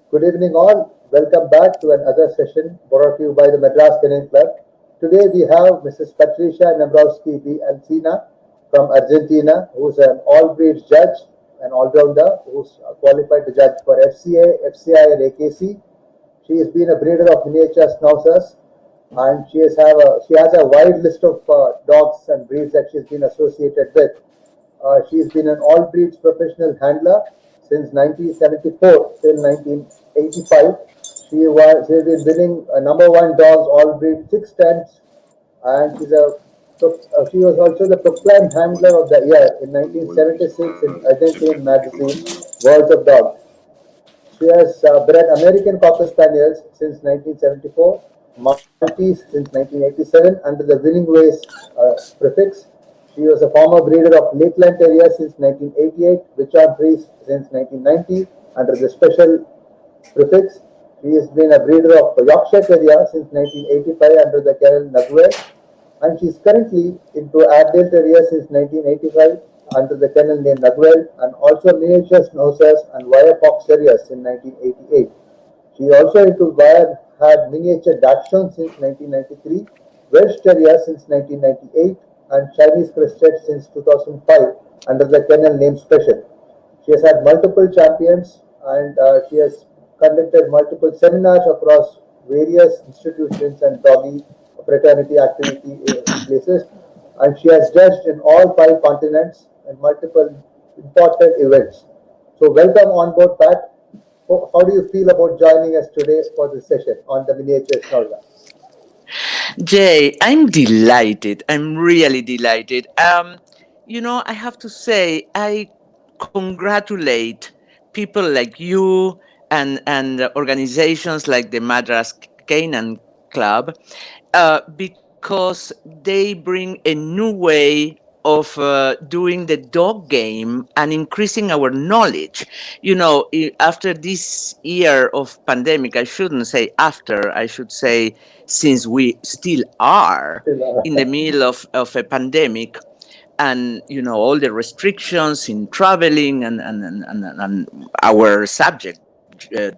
Good evening, all. Welcome back to another session brought to you by the Madras Canine Club. Today we have Mrs. Patricia Nemirovsky De Alsina from Argentina, who's an all-breeds judge, an all-rounder who's qualified to judge for FCA, FCI, and AKC. She has been a breeder of miniature schnauzers, and she has a wide list of dogs and breeds that she's been associated with. She's been an all breeds professional handler since 1974 till 1985. She's been winning number one dogs all breed 6 times, and she was also the proclaimed handler of the year in 1976 in Argentine magazine Worlds of Dogs. She has bred American Cocker Spaniels since 1974, Maltese since 1987 under the Winning Ways prefix. She was a former breeder of Lakeland Terrier since 1988, Bichon Frise since 1990 under the special prefix. She has been a breeder of Yorkshire Terrier since 1985 under the kennel Nugwell, and she is currently into Airedale Terrier since 1985 under the kennel name Nugwell, and also miniature schnauzers and wire fox terriers in 1988. She also into wire had miniature Dachshund since 1993, Welsh Terrier since 1998, and Chinese Crested since 2005 under the kennel name Special. She has had multiple champions, and she has conducted multiple seminars across various institutions and doggy fraternity activity places, and she has judged in all five continents and multiple important events. So welcome on board, Pat. How do you feel about joining us today for this session on the miniature schnauzer? Jay, I'm delighted. I'm really delighted. I have to say, I congratulate people like you and organizations like the Madras Canaan Club because they bring a new way of doing the dog game and increasing our knowledge. After this year of pandemic, I shouldn't say after, I should say since we still are in the middle of a pandemic, and all the restrictions in traveling and our subject,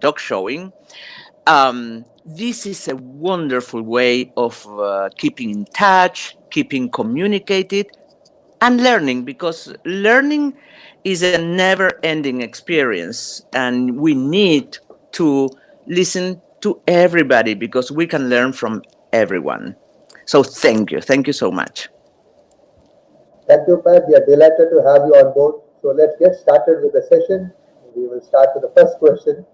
dog showing. This is a wonderful way of keeping in touch, keeping communicated, and learning, because learning is a never ending experience, and we need to listen to everybody because we can learn from everyone. So thank you so much. Thank you, Pat. We are delighted to have you on board. So let's get started with the session. We will start with the first question.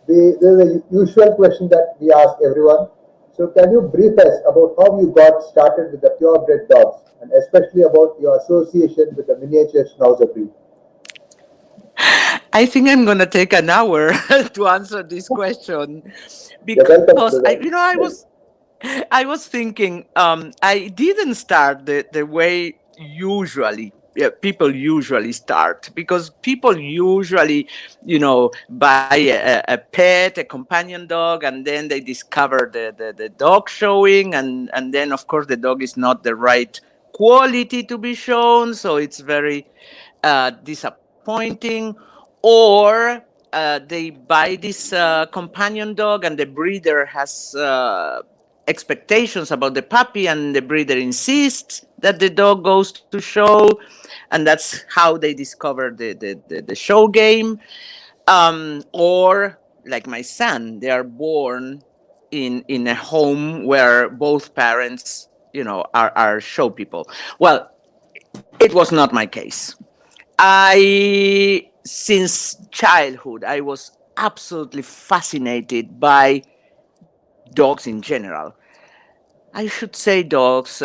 There is a usual question that we ask everyone. So can you brief us about how you got started with the purebred dogs, and especially about your association with the miniature schnauzer breed? I think I'm gonna take an hour to answer this question You're welcome to because do that. I was thinking, I didn't start the way usually, yeah, people usually start, because people usually, buy a pet, a companion dog, and then they discover the dog showing, and then of course the dog is not the right quality to be shown, so it's very disappointing. Or they buy this companion dog, and the breeder has expectations about the puppy, and the breeder insists that the dog goes to show, and that's how they discover the show game. Or like my son, they are born in a home where both parents, are show people. Well, it was not my case. Since childhood, I was absolutely fascinated by dogs in general. I should say dogs,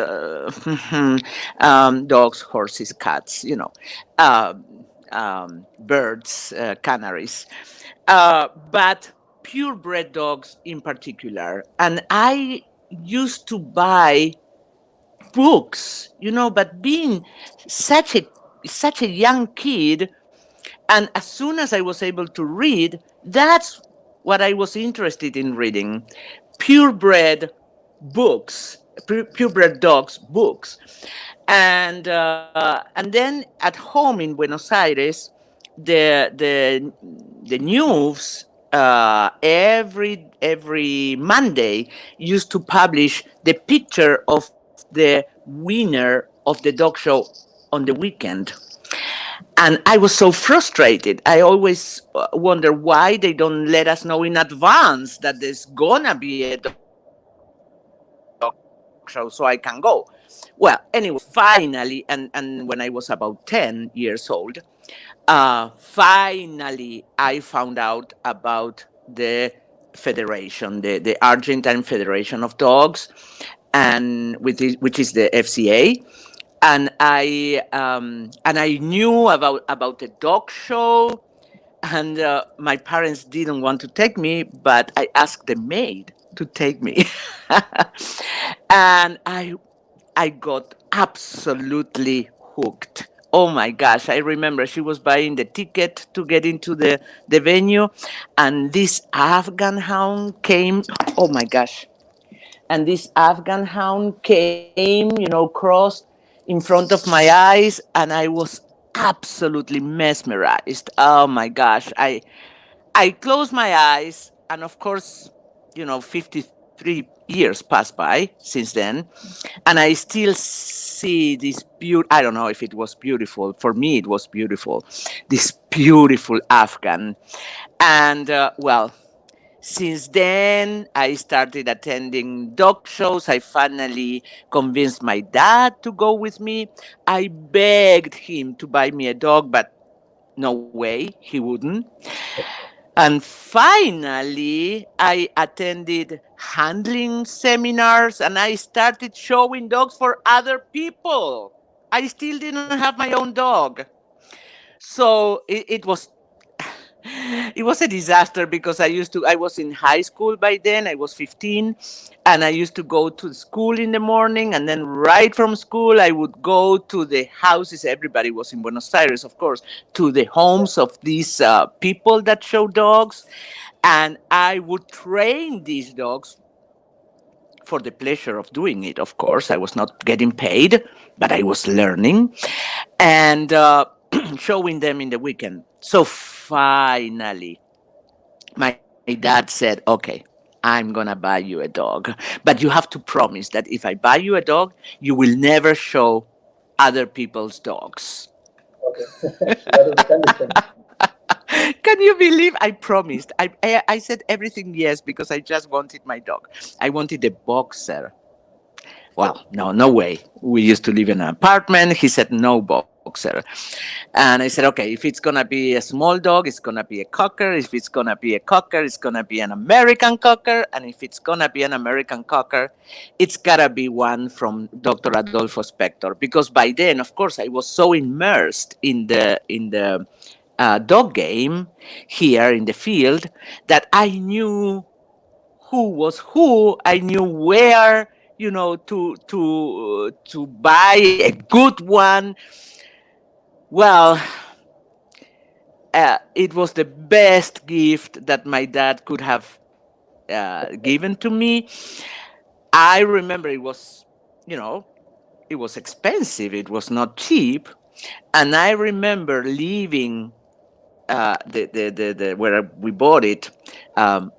dogs, horses, cats, birds, canaries, but purebred dogs in particular. And I used to buy books, but being such a such a young kid, and as soon as I was able to read, that's what I was interested in reading: purebred books, purebred dogs books. And then at home in Buenos Aires, the the news every Monday used to publish the picture of the winner of the dog show on the weekend. And I was so frustrated. I always wonder why they don't let us know in advance that there's gonna be a dog show so I can go. Well, anyway, finally, and when I was about 10 years old, finally I found out about the federation, the Argentine Federation of Dogs, and which is the FCA. And I knew about the dog show, and my parents didn't want to take me, but I asked the maid to take me. And I got absolutely hooked. Oh my gosh, I remember she was buying the ticket to get into the venue, and this Afghan hound came. Oh my gosh. And this Afghan hound came, crossed in front of my eyes, and I was absolutely mesmerized. Oh my gosh. I closed my eyes, and of course, 53 years passed by since then, and I still see this beautiful. I don't know if it was beautiful. For me, it was beautiful. This beautiful Afghan. And well, since then, I started attending dog shows. I finally convinced my dad to go with me. I begged him to buy me a dog, but no way, he wouldn't. And finally, I attended handling seminars, and I started showing dogs for other people. I still didn't have my own dog. So it was a disaster because I was in high school by then. I was 15, and I used to go to school in the morning, and then right from school I would go to the houses. Everybody was in Buenos Aires, of course, to the homes of these people that show dogs, and I would train these dogs for the pleasure of doing it. Of course, I was not getting paid, but I was learning, and showing them in the weekend. So finally, my dad said, okay, I'm going to buy you a dog, but you have to promise that if I buy you a dog, you will never show other people's dogs. Okay. So that was the condition. Can you believe I promised? I said everything yes because I just wanted my dog. I wanted a boxer. Well, no, no way. We used to live in an apartment. He said no boxer. And I said, okay, if it's going to be a small dog, it's going to be a cocker. If it's going to be a cocker, it's going to be an American cocker. And if it's going to be an American cocker, it's got to be one from Dr. Adolfo Spector. Because by then, of course, I was so immersed in the dog game here in the field that I knew who was who. I knew where, to buy a good one. Well, it was the best gift that my dad could have given to me. I remember you know, it was expensive. It was not cheap, and I remember leaving the where we bought it, um,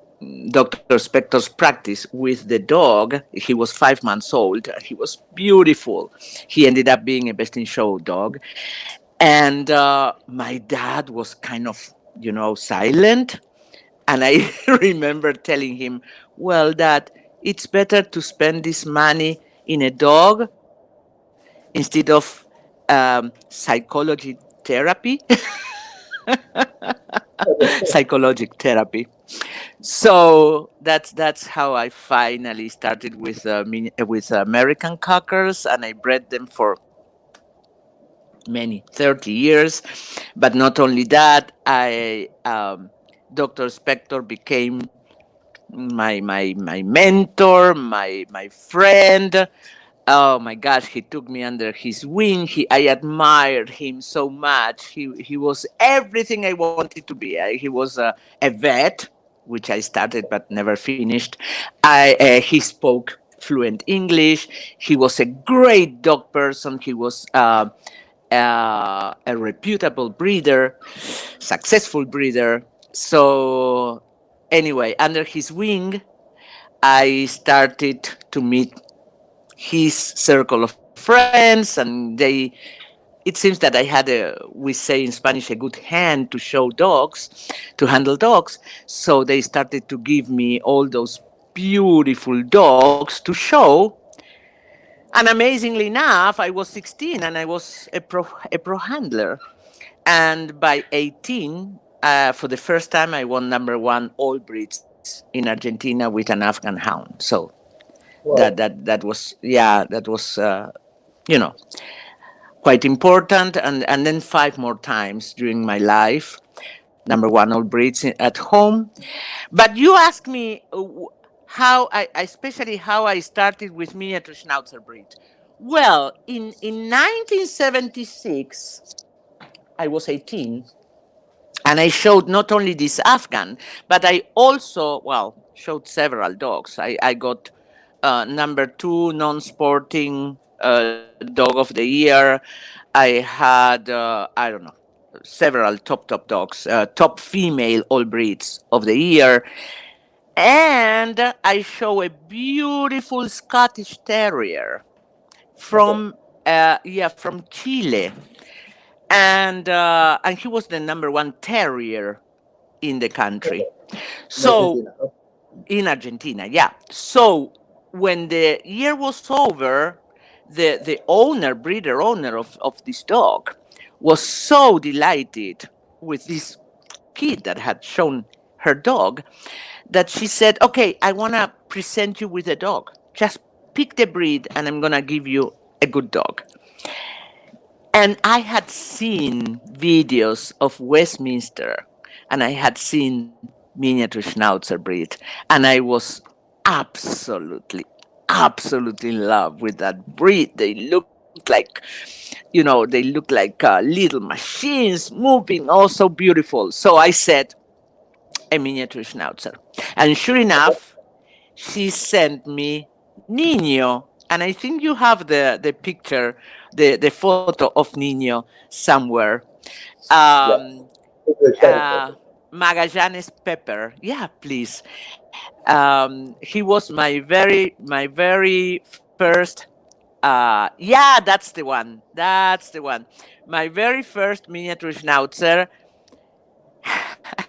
Dr. Spector's practice with the dog. He was 5 months old. He was beautiful. He ended up being a best in show dog. And my dad was kind of, silent. And I remember telling him, well, Dad, it's better to spend this money in a dog instead of psychology therapy, Okay. psychologic therapy. So that's how I finally started with American cockers, and I bred them for many 30 years. But not only that, I Dr. Spector became my mentor, my friend. Oh my gosh, he took me under his wing. I admired him so much. He was everything I wanted to be. He was a vet, which I started but never finished. He spoke fluent English. He was a great dog person. He was a reputable breeder, successful breeder. So Anyway, under his wing, I started to meet his circle of friends, and it seems that I had we say in Spanish, a good hand to show dogs, to handle dogs. So they started to give me all those beautiful dogs to show. And amazingly enough, I was 16 and I was a pro handler. And by 18, for the first time, I won number one all breeds in Argentina with an Afghan hound. So Wow. that was, yeah, that was you know quite important. And then five more times during my life, number one all breeds at home. But you asked me how especially how I started with miniature Schnauzer breed. Well, in 1976, I was 18, and I showed not only this Afghan, but I also, well, showed several dogs. I got number two non-sporting dog of the year. I had, I don't know, several top dogs, top female all breeds of the year. And I show a beautiful Scottish Terrier Okay. from, yeah, from Chile. And he was the number one terrier in the country. Okay. In So Argentina. Okay. in Argentina, yeah. So when the year was over, the owner, breeder owner of this dog, was so delighted with this kid that had shown her dog that she said, "Okay, I want to present you with a dog. Just pick the breed, and I'm gonna give you a good dog." And I had seen videos of Westminster, and I had seen miniature Schnauzer breed, and I was absolutely, absolutely in love with that breed. They looked like, they look like little machines moving, all so beautiful. So I said, a miniature Schnauzer. And sure Okay. enough, she sent me Nino. And I think you have the picture, the photo of Nino somewhere. Yeah. Um, It will share it. uh, Okay. Magallanes Pepper. Yeah, please. He was my very first. Yeah, that's the one. That's the one. My very first miniature Schnauzer.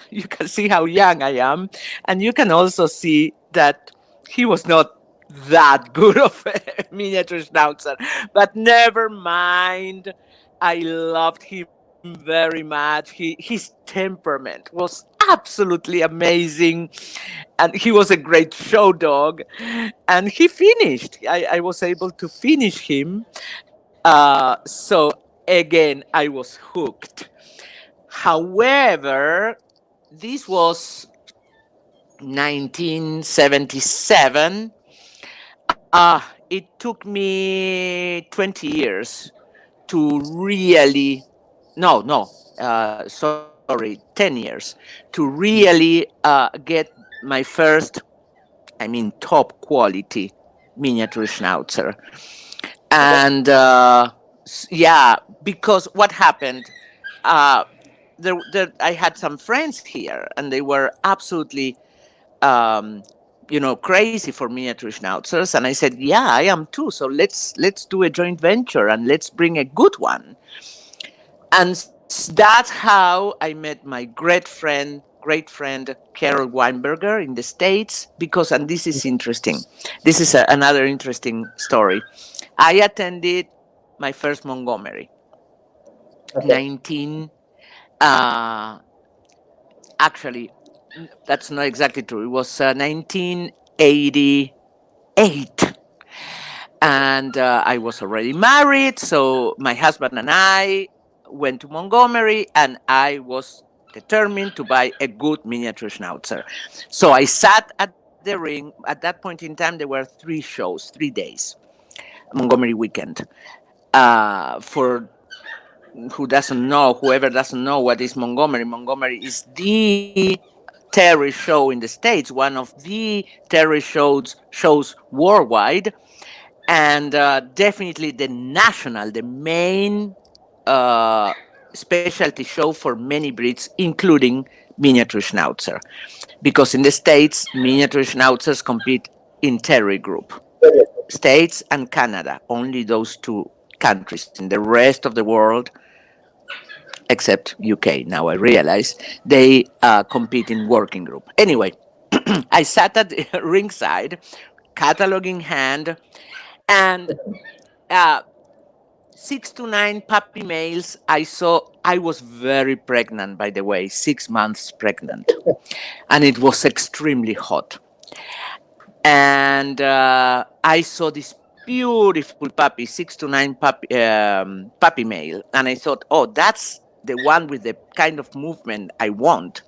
You can see how young I am, and you can also see that he was not that good of a miniature Schnauzer. But never mind. I loved him very much. His temperament was absolutely amazing, and he was a great show dog. And he finished. I was able to finish him. So again, I was hooked. However, this was 1977. It took me 20 years to really, no, no, sorry, 10 years to really get my first, top quality miniature Schnauzer. Okay. And yeah, because what happened, uh, I had some friends here, and they were absolutely, um, crazy for miniature schnauzers. And I said, "Yeah, I am too. So let's do a joint venture and let's bring a good one." And that's how I met my great friend Carol Weinberger in the States. Because, and this is interesting. This is another interesting story. I attended my first Montgomery, Okay. 19. Uh, Actually, that's not exactly true. It was 1988. And I was already married. So my husband and I went to Montgomery, and I was determined to buy a good miniature Schnauzer. So I sat at the ring. At that point in time, there were three shows, 3 days, Montgomery weekend. For whoever doesn't know what is Montgomery, Montgomery is the terror show in the States, one of the terror shows worldwide, and definitely the main uh, specialty show for many breeds, including miniature Schnauzer. because in the States, miniature schnauzers compete in terrier group. Very good. States and Canada, only those two countries. In the rest of the world, except UK, now I realize, they compete in working group. Anyway, I sat at the ringside, catalog in hand, and uh, 6 to 9 puppy males. I was very pregnant, by the way, 6 months pregnant, and it was extremely hot. And I saw this beautiful puppy, 6 to 9 puppy male, and I thought, oh, that's the one with the kind of movement I want.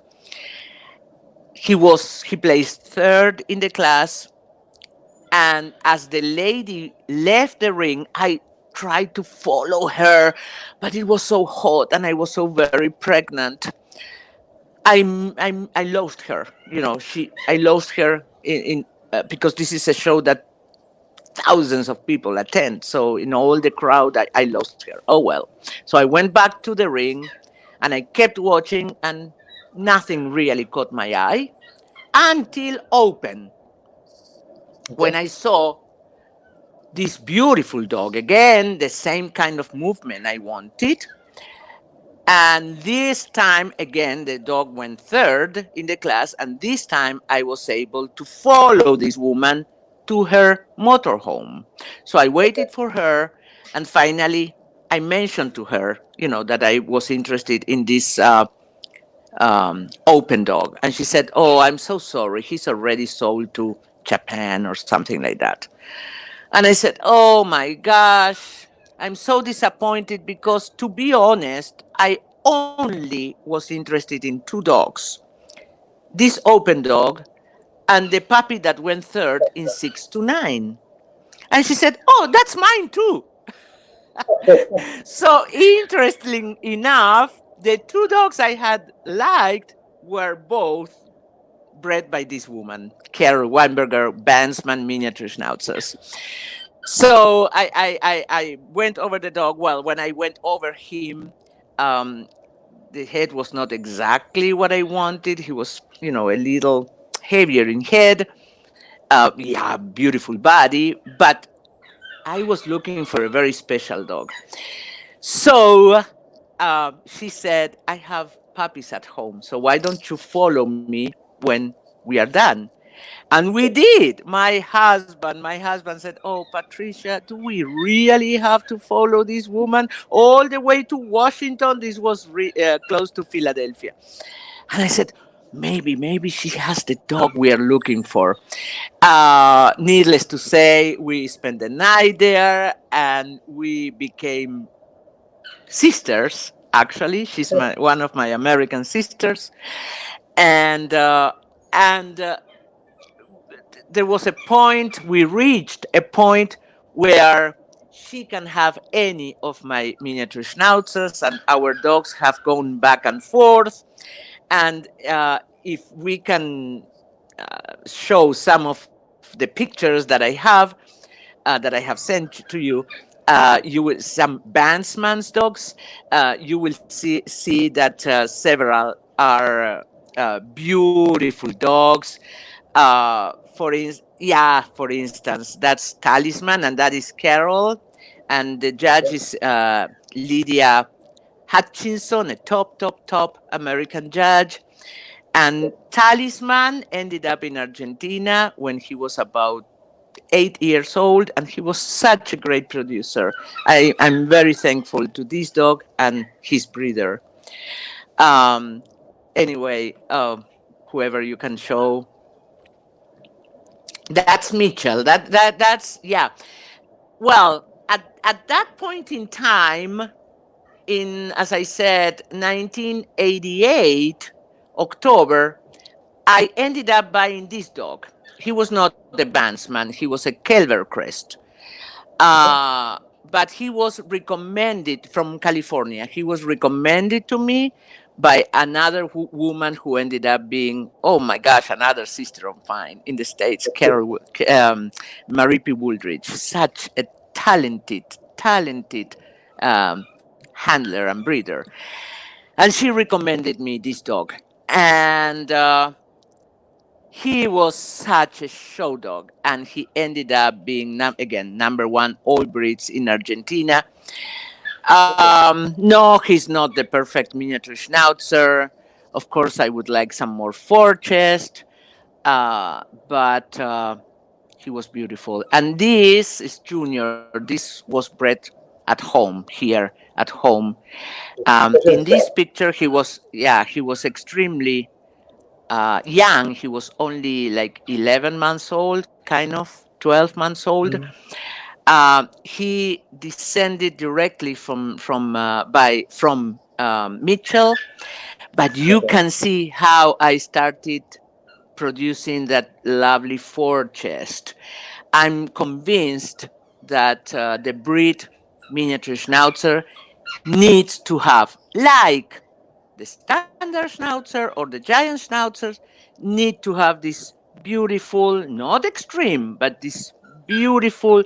He placed third in the class, and as the lady left the ring, I tried to follow her, but it was so hot, and I was so very pregnant. I lost her. I lost her in because this is a show that thousands of people attend. So in all the crowd, I lost her. Oh well. So I went back to the ring, and I kept watching, and nothing really caught my eye until open, when Okay. I saw this beautiful dog again, the same kind of movement I wanted. And this time again, the dog went third in the class, and this time I was able to follow this woman to her motorhome. So I Okay. waited for her, and finally I mentioned to her, that I was interested in this open dog. And she said, "Oh, I'm so sorry. He's already sold to Japan or something like that." And I said, "Oh my gosh, I'm so disappointed because, to be honest, I only was interested in two dogs, this open dog and the puppy that went third in 6 to 9." And she said, "Oh, that's mine too." So, interestingly enough, the two dogs I had liked were both bred by this woman, Carol Weinberger, Bandsman Miniature Schnauzers. So I went over the dog. Well, when I went over him, um, the head was not exactly what I wanted. He was, a little heavier in head. Yeah, beautiful body, but I was looking for a very special dog. So she said, "I have puppies at home, so why don't you follow me when we are done?" And we did. My husband said, "Oh, Patricia, do we really have to follow this woman all the way to Washington?" This was close to Philadelphia. And I said, maybe she has the dog we are looking for. Needless to say, we spent the night there, and we became sisters. Actually, she's one of my American sisters, and there was a point, we reached a point where she can have any of my miniature schnauzers, and our dogs have gone back and forth. And if we can show some of the pictures that I have, that I have sent to you, you will some bandsman's dogs. You will see that several are beautiful dogs. For instance, that's Talisman, and that is Carol, and the judge Okay. is Lydia Hutchinson, a top American judge. And Talisman ended up in Argentina when he was about 8 years old, and he was such a great producer. I'm very thankful to this dog and his breeder. Um, anyway, whoever you can show, that's Mitchell. That's yeah. Well, at that point in time, in, as I said, 1988 October, I ended up buying this dog. He was not a Bandsman. He was a Kelvercrest. Okay. But he was recommended from California. He was recommended to me by another woman who ended up being, oh my gosh, another sister of mine in the States, Maripi Woolridge. Such a talented um, handler and breeder. And she recommended me this dog. And he was such a show dog, and he ended up being again number one all breeds in Argentina. Okay. No, he's not the perfect miniature Schnauzer. Of course, I would like some more fore chest, but he was beautiful. And this is Junior. This was bred at home here at home. Special In this strike. picture, he was extremely young. He was only like 11 months old, kind of 12 months old. Mhm. He descended directly from Mitchell, but you Okay. can see how I started producing that lovely fore chest. I'm convinced that the breed miniature Schnauzer needs to have, like the standard Schnauzer or the giant Schnauzers, need to have this beautiful, not extreme, but this beautiful,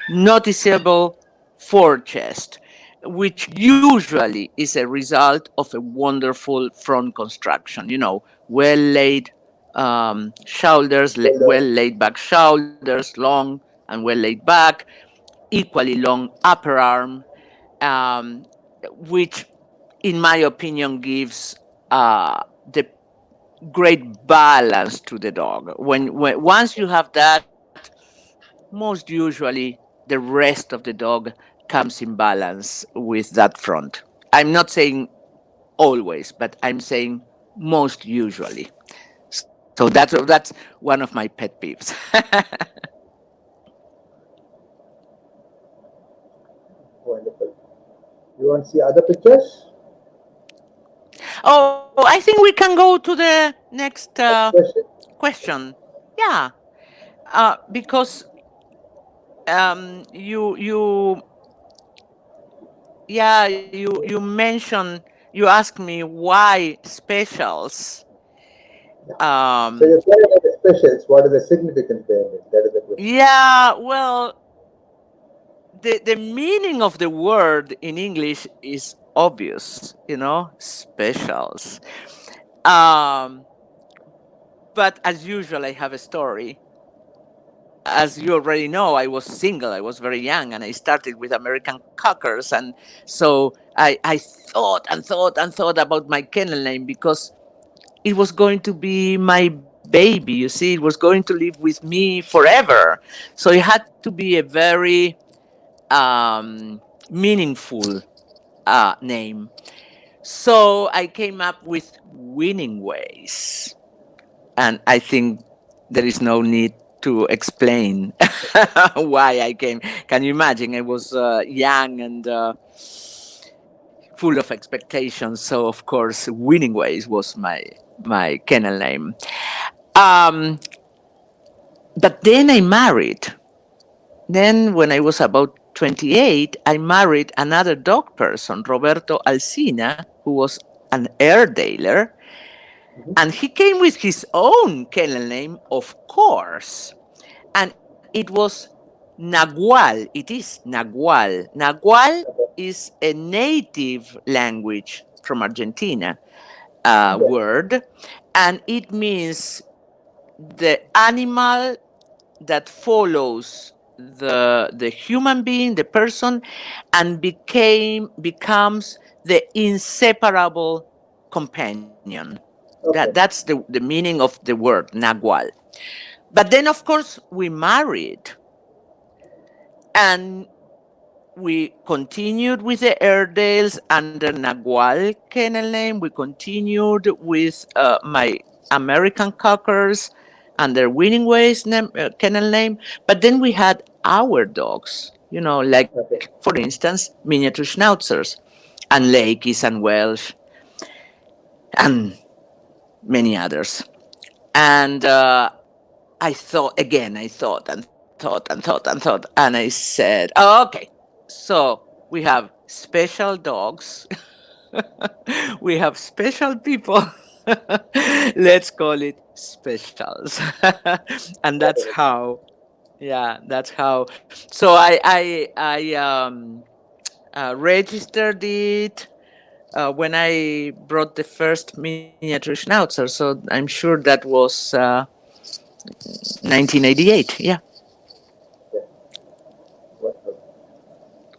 noticeable fore chest, which usually is a result of a wonderful front construction. Well laid shoulders, Well well done. laid back shoulders, long and well laid back, equally long upper arm, um, which, in my opinion, gives the great balance to the dog. When once you have that, most usually the rest of the dog comes in balance with that front. I'm not saying always, but I'm saying most usually. So that's one of my pet peeves. Wonderful. You want to see other pictures? Oh, I think we can go to the next Next question. question. Yeah, because you yeah, you mentioned, you asked me why specials. Yeah. So Um, you're calling it a specials. What is the significance behind it? That is the question. yeah, well, the meaning of the word in English is obvious, specials. Um, but as usual, I have a story. As you already know, I was single. I was very young, and I started with American Cockers, and so I thought and thought and thought about my kennel name because it was going to be my baby. You see, it was going to live with me forever. So it had to be a very meaningful name. So I came up with Winning Ways. And I think there is no need to explain why I came. Can you imagine? I was young and full of expectations. So, of course, Winning Ways was my kennel name. Um, but then I married. Then, when I was about 28, I married another dog person, Roberto Alsina, who was an Airedale. Mhm. And he came with his own kennel name, of course. And it was Nagual. It is Nagual. Nagual Okay. is a native language from Argentina Okay. word, and it means the animal that follows the human being, the person, and becomes the inseparable companion. Okay. That's the meaning of the word Nagual. But then, of course, we married, and we continued with the Airedales under Nagual kennel name. We continued with my American Cockers under Winning Ways kennel name. But then we had our dogs, like, Okay. for instance, miniature Schnauzers and Lakeys and Welsh and many others. And I thought and thought and thought and thought, and I said, oh, okay, so we have special dogs, we have special people. Let's call it specials. And that's Definitely. how, yeah, that's how. So I registered it when I brought the first miniature Schnauzer. So I'm sure that was 1988. Yeah. Okay. Wonderful.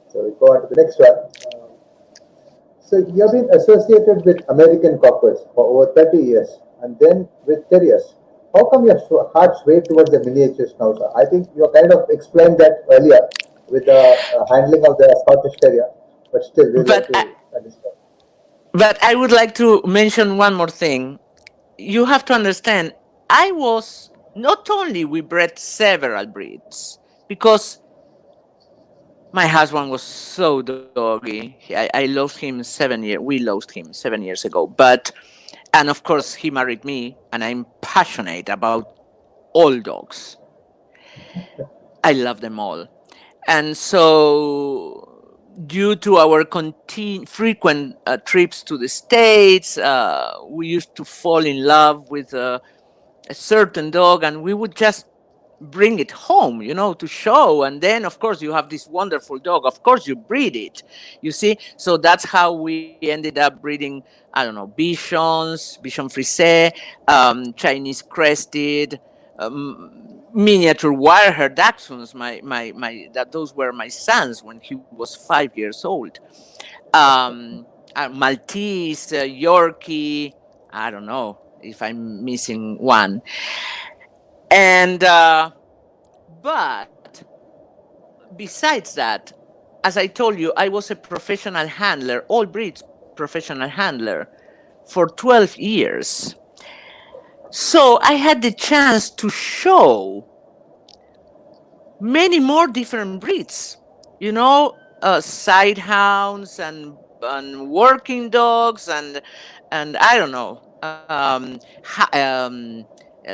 So we go on to the next one. So you have been associated with American Cockers for over 30 years and then with Terriers. How come your heart swayed towards the miniature Schnauzer? I think you kind of explained that earlier with the handling of the Scottish Terrier, but still we'd like But I, to understand. but I would like to mention one more thing. You have to understand, I was not only we bred several breeds because my husband was so doggy. I lost him 7 years. We lost him 7 years ago. But and of course he married me, and I'm passionate about all dogs. I love them all. And so, due to our frequent trips to the States, we used to fall in love with a certain dog, and we would just bring it home, to show. And then, of course, you have this wonderful dog. Of course, you breed it, you see. So that's how we ended up breeding, I don't know, Bichon Frise, Chinese Crested, miniature wire-haired dachshunds. That those were my sons when he was 5 years old. Um, Maltese, Yorkie. I don't know if I'm missing one. And but besides that, as I told you, I was a professional handler, all breeds professional handler for 12 years. So I had the chance to show many more different breeds, sidehounds and working dogs and I don't know,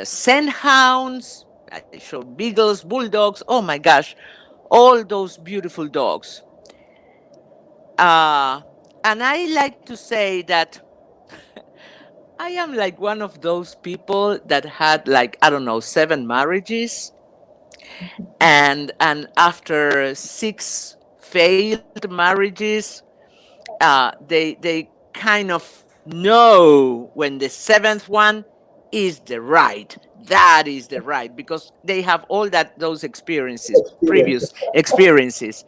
scent hounds. I showed beagles, bulldogs. Oh my gosh, all those beautiful dogs. Uh, and I like to say that I am like one of those people that had, like, I don't know, 7 marriages, and after 6 failed marriages, they kind of know when the seventh one is the right. That is the right, because they have all those experiences, Experience. previous experiences.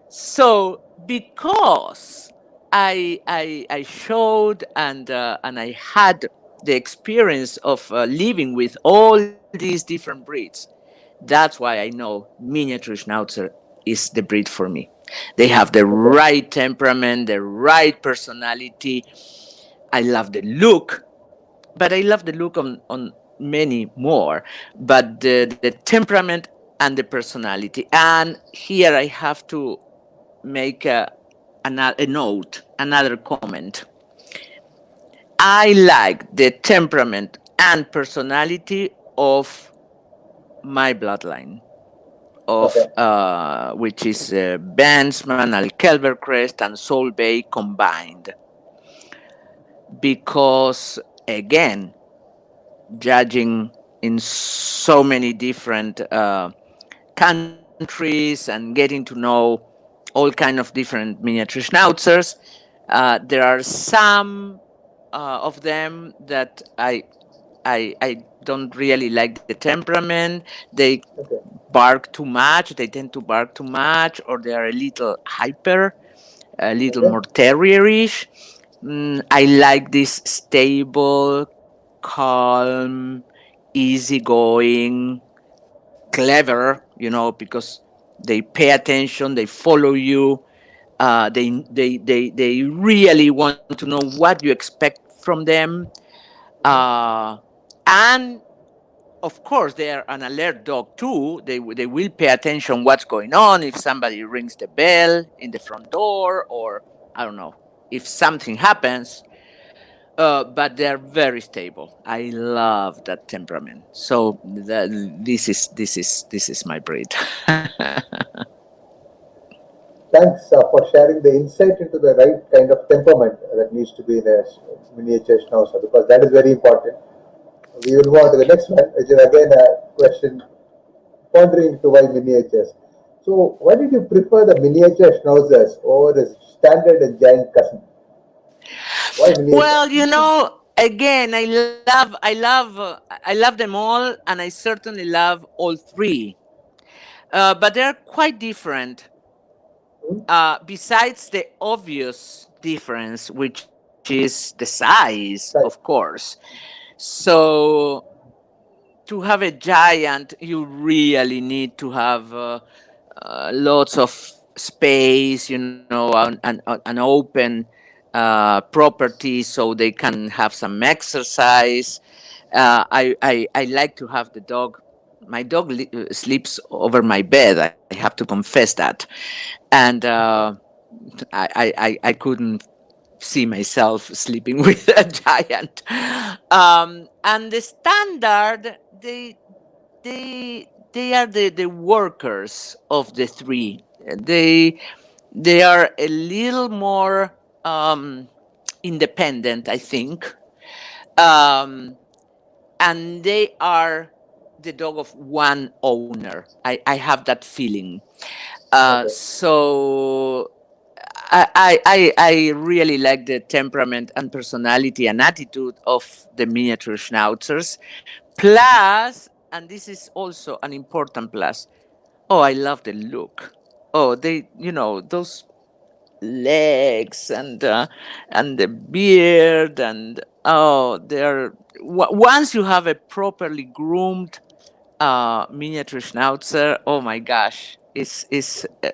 So because I showed and I had the experience of living with all these different breeds, that's why I know miniature Schnauzer is the breed for me. They have the Okay. right temperament, the right personality. I love the look, but I love the look on many more. But the temperament and the personality. And here I have to make a note, another comment. I like the temperament and personality of my bloodline, of Okay. which is Bandsman, Alkelvercrest, and Solvay combined, because again, judging in so many different countries and getting to know all kind of different miniature schnauzers, there are some of them that I don't really like the temperament. They Okay. bark too much. They tend to bark too much, or they are a little hyper, a little Okay. more terrierish. I like this stable, calm, easygoing, clever. Because they pay attention, they follow you. They really want to know what you expect from them. Uh, and of course, they are an alert dog too. They will pay attention what's going on if somebody rings the bell in the front door, or I don't know, if something happens. But they're very stable. I love that temperament. So this is my breed. Thanks for sharing the insight into the right kind of temperament that needs to be in a miniature Schnauzer, because that is very important. We will move on to the next one, which is again a question pondering to why miniatures. So, why did you prefer the miniature Schnauzers over the standard and giant cousin? Why miniature? Well, again, I love them all, and I certainly love all three. But they're quite different. Hmm? Besides the obvious difference, which is the size, of Right. course. So to have a giant, you really need to have lots of space, an open property so they can have some exercise. I like to have the dog. My dog sleeps over my bed. I have to confess that, and I couldn't see myself sleeping with a giant. And the standard, they are the workers of the three. They are a little more independent, I think, um, and they are the dog of one owner. I have that feeling. Okay. So I really like the temperament and personality and attitude of the miniature schnauzers. Plus, and this is also an important plus. Oh, I love the look. Oh, those legs and the beard, and once you have a properly groomed miniature schnauzer, oh my gosh, is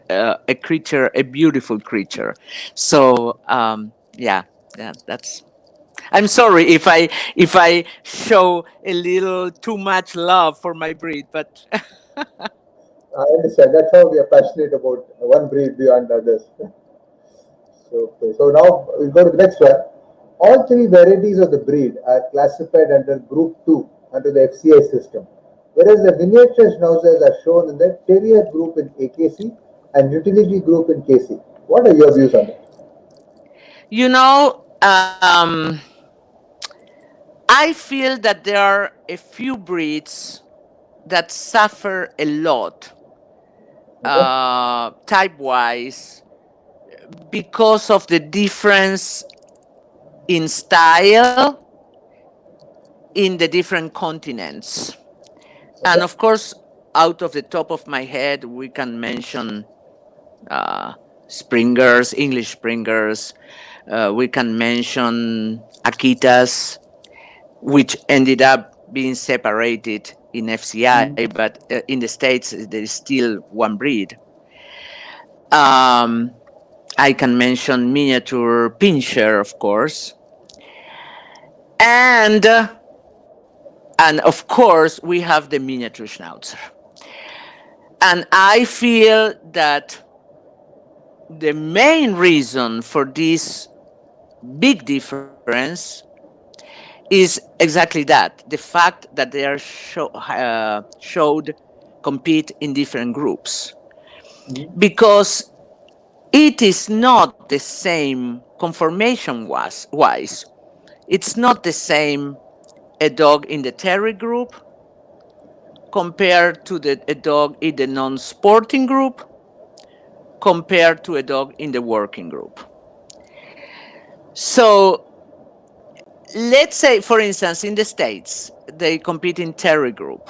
a creature, a beautiful creature. So yeah, yeah, that's. I'm sorry if I show a little too much love for my breed, but I understand. That's how we are passionate about one breed beyond others. So, okay. So now we go to the next one. All three varieties of the breed are classified under Group 2 under the FCI system, whereas the miniature schnauzers are shown in the Terrier group in AKC and Utility group in KC. What are your views on that? you know, I feel that there are a few breeds that suffer a lot, Okay. type wise, because of the difference in style in the different continents. And Okay. of course, out of the top of my head, we can mention uh, Springers, English Springers. We can mention Akitas, which ended up being separated in FCI, Mhm. but in the States, there is still one breed. Um, I can mention miniature Pinscher, of course, and and of course we have the miniature Schnauzer. And I feel that the main reason for this big difference is exactly that, the fact that they are showed compete in different groups, Mhm. because it is not the same conformation wise. It's not the same a dog in the terrier group compared to a dog in the non-sporting group compared to a dog in the working group. So let's say, for instance, in the States, they compete in terrier group.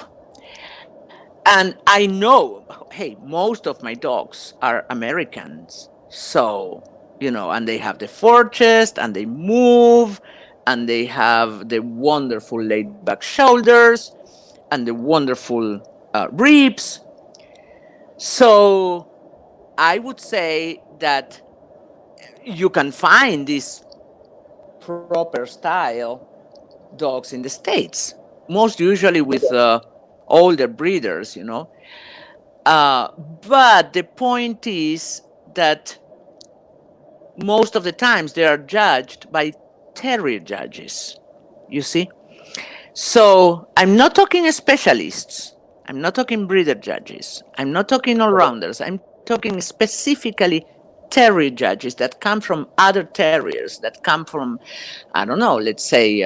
And I know, hey, most of my dogs are Americans. So, and they have the fur chest and they move and they have the wonderful laid back shoulders and the wonderful ribs. So I would say that you can find these proper style dogs in the States, most usually with older breeders. But the point is that most of the times they are judged by terrier judges, you see? So I'm not talking specialists. I'm not talking breeder judges. I'm not talking all Okay. rounders. I'm talking specifically terrier judges that come from other terriers, that come from, I don't know, let's say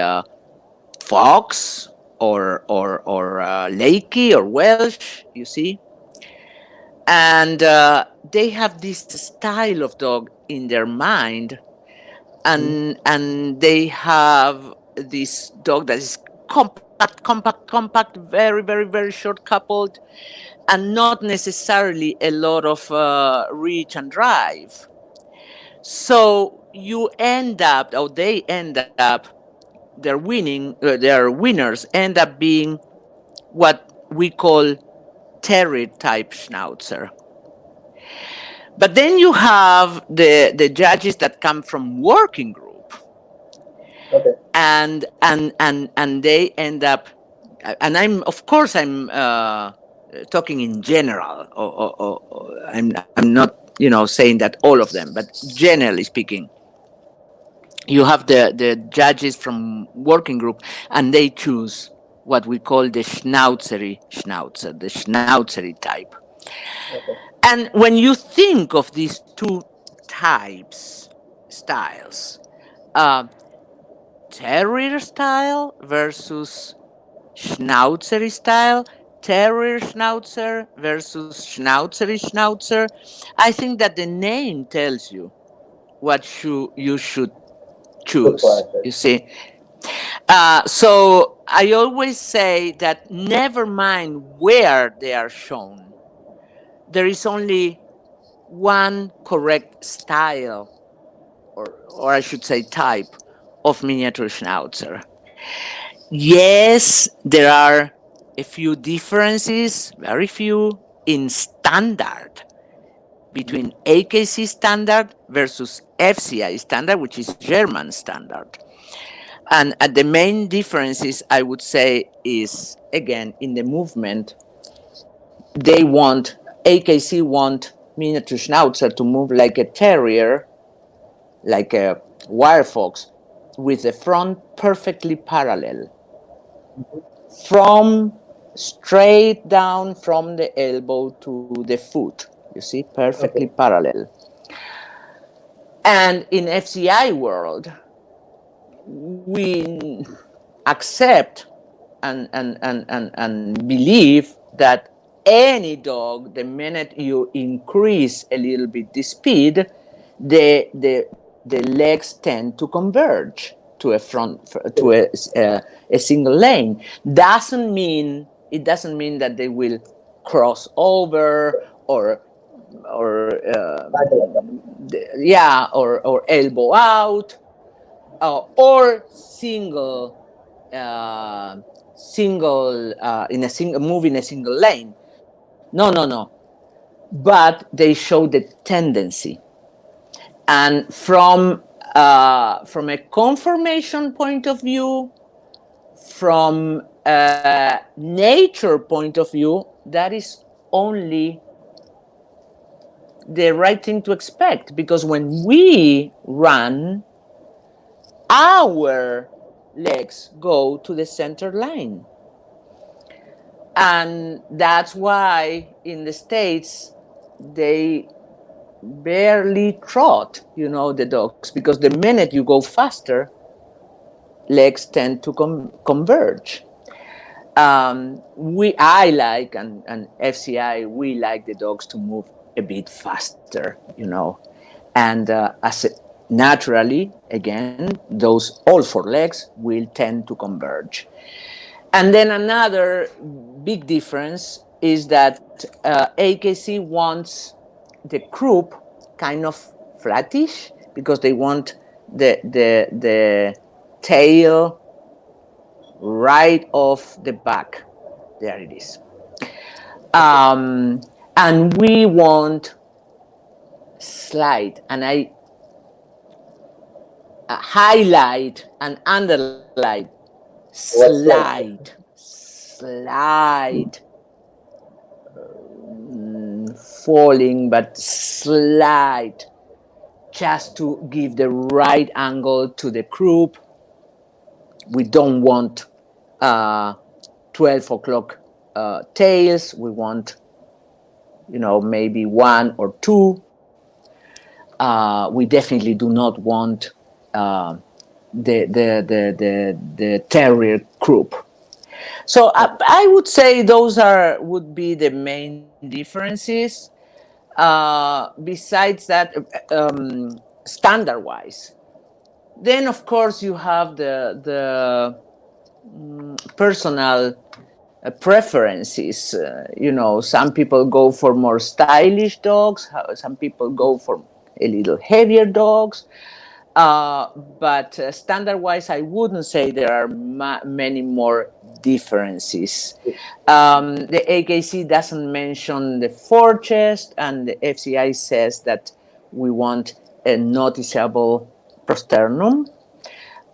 Fox or Lakey or Welsh, you see? And they have this style of dog in their mind, Mhm. and they have this dog that is compact, very, very, very short coupled, and not necessarily a lot of reach and drive. So you end up, or they end up, their winners end up being what we call terrier type schnauzer. But then you have the judges that come from working group, Okay. and they end up, and I'm talking in general, I'm not saying that all of them, but generally speaking, you have the judges from working group, and they choose what we call the the schnauzery type. Okay. And when you think of these two types, styles, uh, terrier style versus schnauzery style, terrier schnauzer versus schnauzer, I think that the name tells you what you should Look for choose. answers. You see, so I always say that never mind where they are shown, there is only one correct style, or I should say type, of miniature schnauzer. Yes, there are a few differences, very few, in standard between AKC standard versus FCI standard, which is German standard. And the main differences, I would say, is again in the movement. AKC want miniature schnauzer to move like a terrier, like a wire fox, with the front perfectly parallel, from straight down from the elbow to the foot. You see, perfectly Okay. parallel. And in FCI world, we accept and believe that any dog, the minute you increase a little bit the speed, the legs tend to converge to a single lane. Doesn't mean that they will cross over, or elbow out, or uh, in a single move in a single lane. No. But they show the tendency, and from a conformation point of view, from a nature point of view, that is only the right thing to expect, because when we run, our legs go to the center line. And that's why in the States, they barely trot, the dogs, because the minute you go faster, legs tend to converge. I like, and FCI, we like the dogs to move a bit faster, and naturally, again, those all four legs will tend to converge. And then another big difference is that AKC wants the croup kind of flattish, because they want the tail right off the back. There it is. Okay. And we want slide, and I highlight and underline What's like? slide, falling, but slide, just to give the right angle to the croup. We don't want 12 o'clock tails. We want, maybe one or two. We definitely do not want the terrier croup. So I would say those would be the main differences. Besides that, standard wise, Then, of course, you have the personal preferences. Some people go for more stylish dogs. Some people go for a little heavier dogs. But standard-wise, I wouldn't say there are many more differences. The AKC doesn't mention the four-chest, and the FCI says that we want a noticeable prosternum.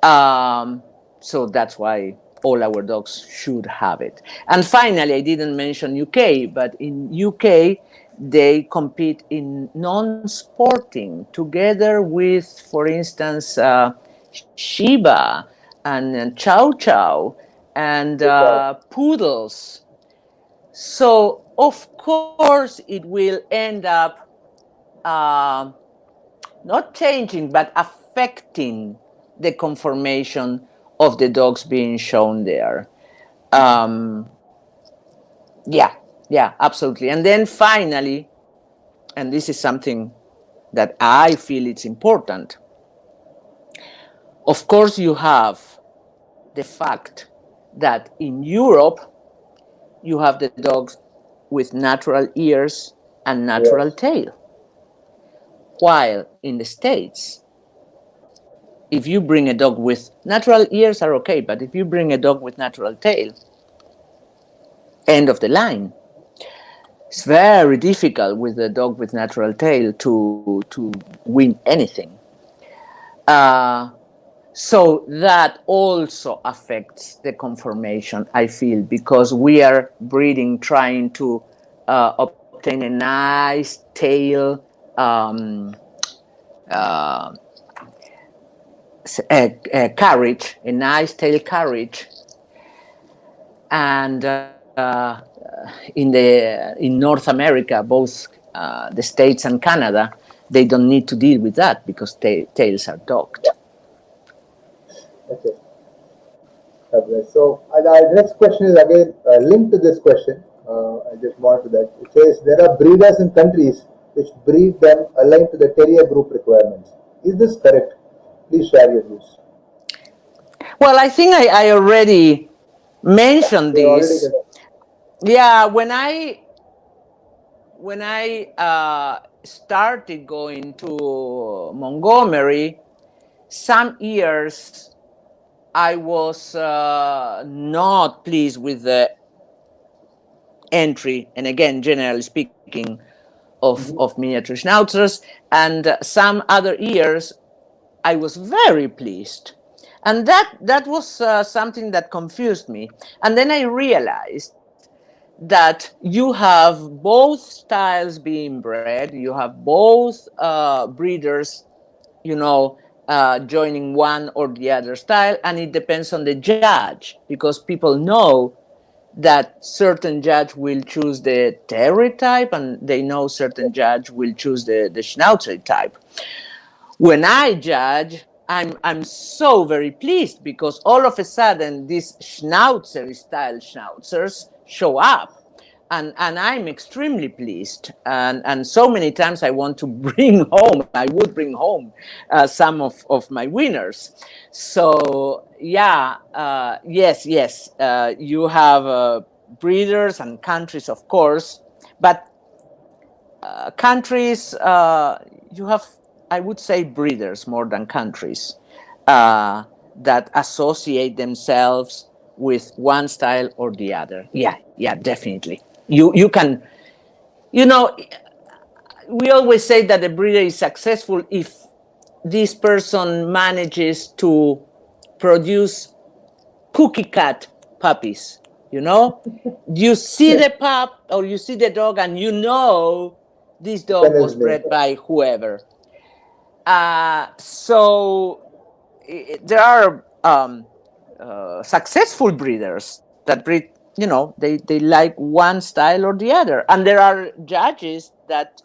Um, so that's why all our dogs should have it. And finally, I didn't mention UK, but in UK, they compete in non-sporting together with, for instance, Shiba and Chow Chow and poodles. So of course it will end up uh, not changing, but affecting the conformation of the dogs being shown there. Um, yeah, yeah, absolutely. And then finally, and this is something that I feel it's important, of course, you have the fact that in Europe, you have the dogs with natural ears and natural Yes. tail. While in the States, if you bring a dog with natural ears are okay, but if you bring a dog with natural tail, end of the line. It's very difficult with a dog with natural tail to win anything. Uh, so that also affects the conformation, I feel, because we are breeding trying to obtain a nice tail, um, uh, a carriage, a nice tail carriage, and in North America, both the States and Canada, they don't need to deal with that because tails are docked. Okay. So the next question is again linked to this question. I just want to that. It says there are breeders in countries which breed them aligned to the terrier group requirements. Is this correct? Please share your views. Well, I think I already mentioned We already this. did it. Yeah, when I started going to Montgomery, some years I was not pleased with the entry, and again, generally speaking, of Mhm. miniature schnauzers. And some other years, I was very pleased. And that was something that confused me. And then I realized that you have both styles being bred, you have both breeders, joining one or the other style, and it depends on the judge because people know that certain judge will choose the terrier type and they know certain judge will choose the schnauzer type. When I judge, I'm so very pleased because all of a sudden these schnauzer style schnauzers show up. And I'm extremely pleased. And so many times I want to bring home, I would bring home some of my winners. So, yeah, yes, you have breeders and countries, of course, but countries, you have, I would say, breeders more than countries uh, that associate themselves with one style or the other. Yeah, definitely. You can, you know, we always say that a breeder is successful if this person manages to produce cookie cut puppies. You know, you see Yes. the pup or you see the dog, and you know this dog Kennel's was name. bred by whoever. So there are successful breeders that breed. They like one style or the other, and there are judges that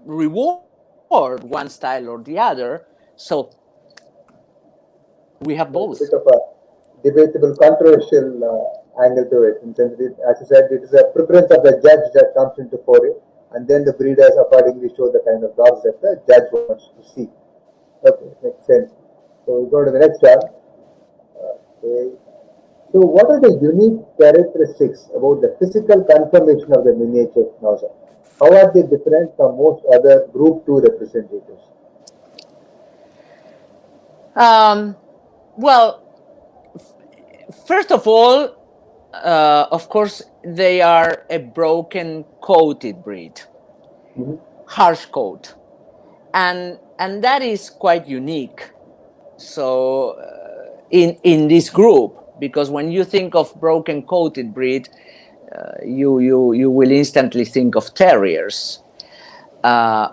reward one style or the other. So we have So it's both. a bit of a debatable, controversial angle to it. In sense, as you said, it is a preference of the judge that comes into fore, and then the breeders accordingly show the kind of dogs that the judge wants to see. Okay, makes sense. So we go to the next one. Okay. So what are the unique characteristics about the physical conformation of the miniature schnauzer? How are they different from most other Group 2 representatives? Um, well, first of all, of course, they are a broken coated breed, Mhm. harsh coat, and that is quite unique. So in this group, because when you think of broken coated breed, you will instantly think of terriers,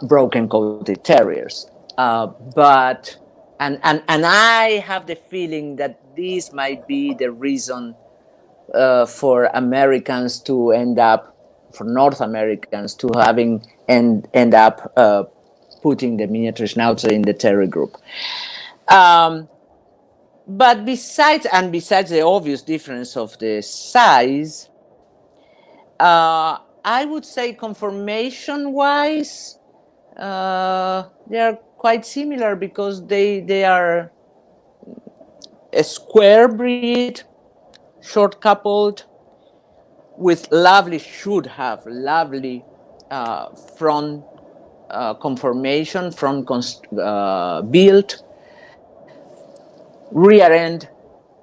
broken coated terriers. But and I have the feeling that this might be the reason for Americans to end up, for North Americans to having end up putting the miniature Schnauzer in the terrier group. Um, but besides the obvious difference of the size, I would say conformation wise, they are quite similar because they are a square breed, short coupled, with lovely, should have lovely front conformation, front build, rear end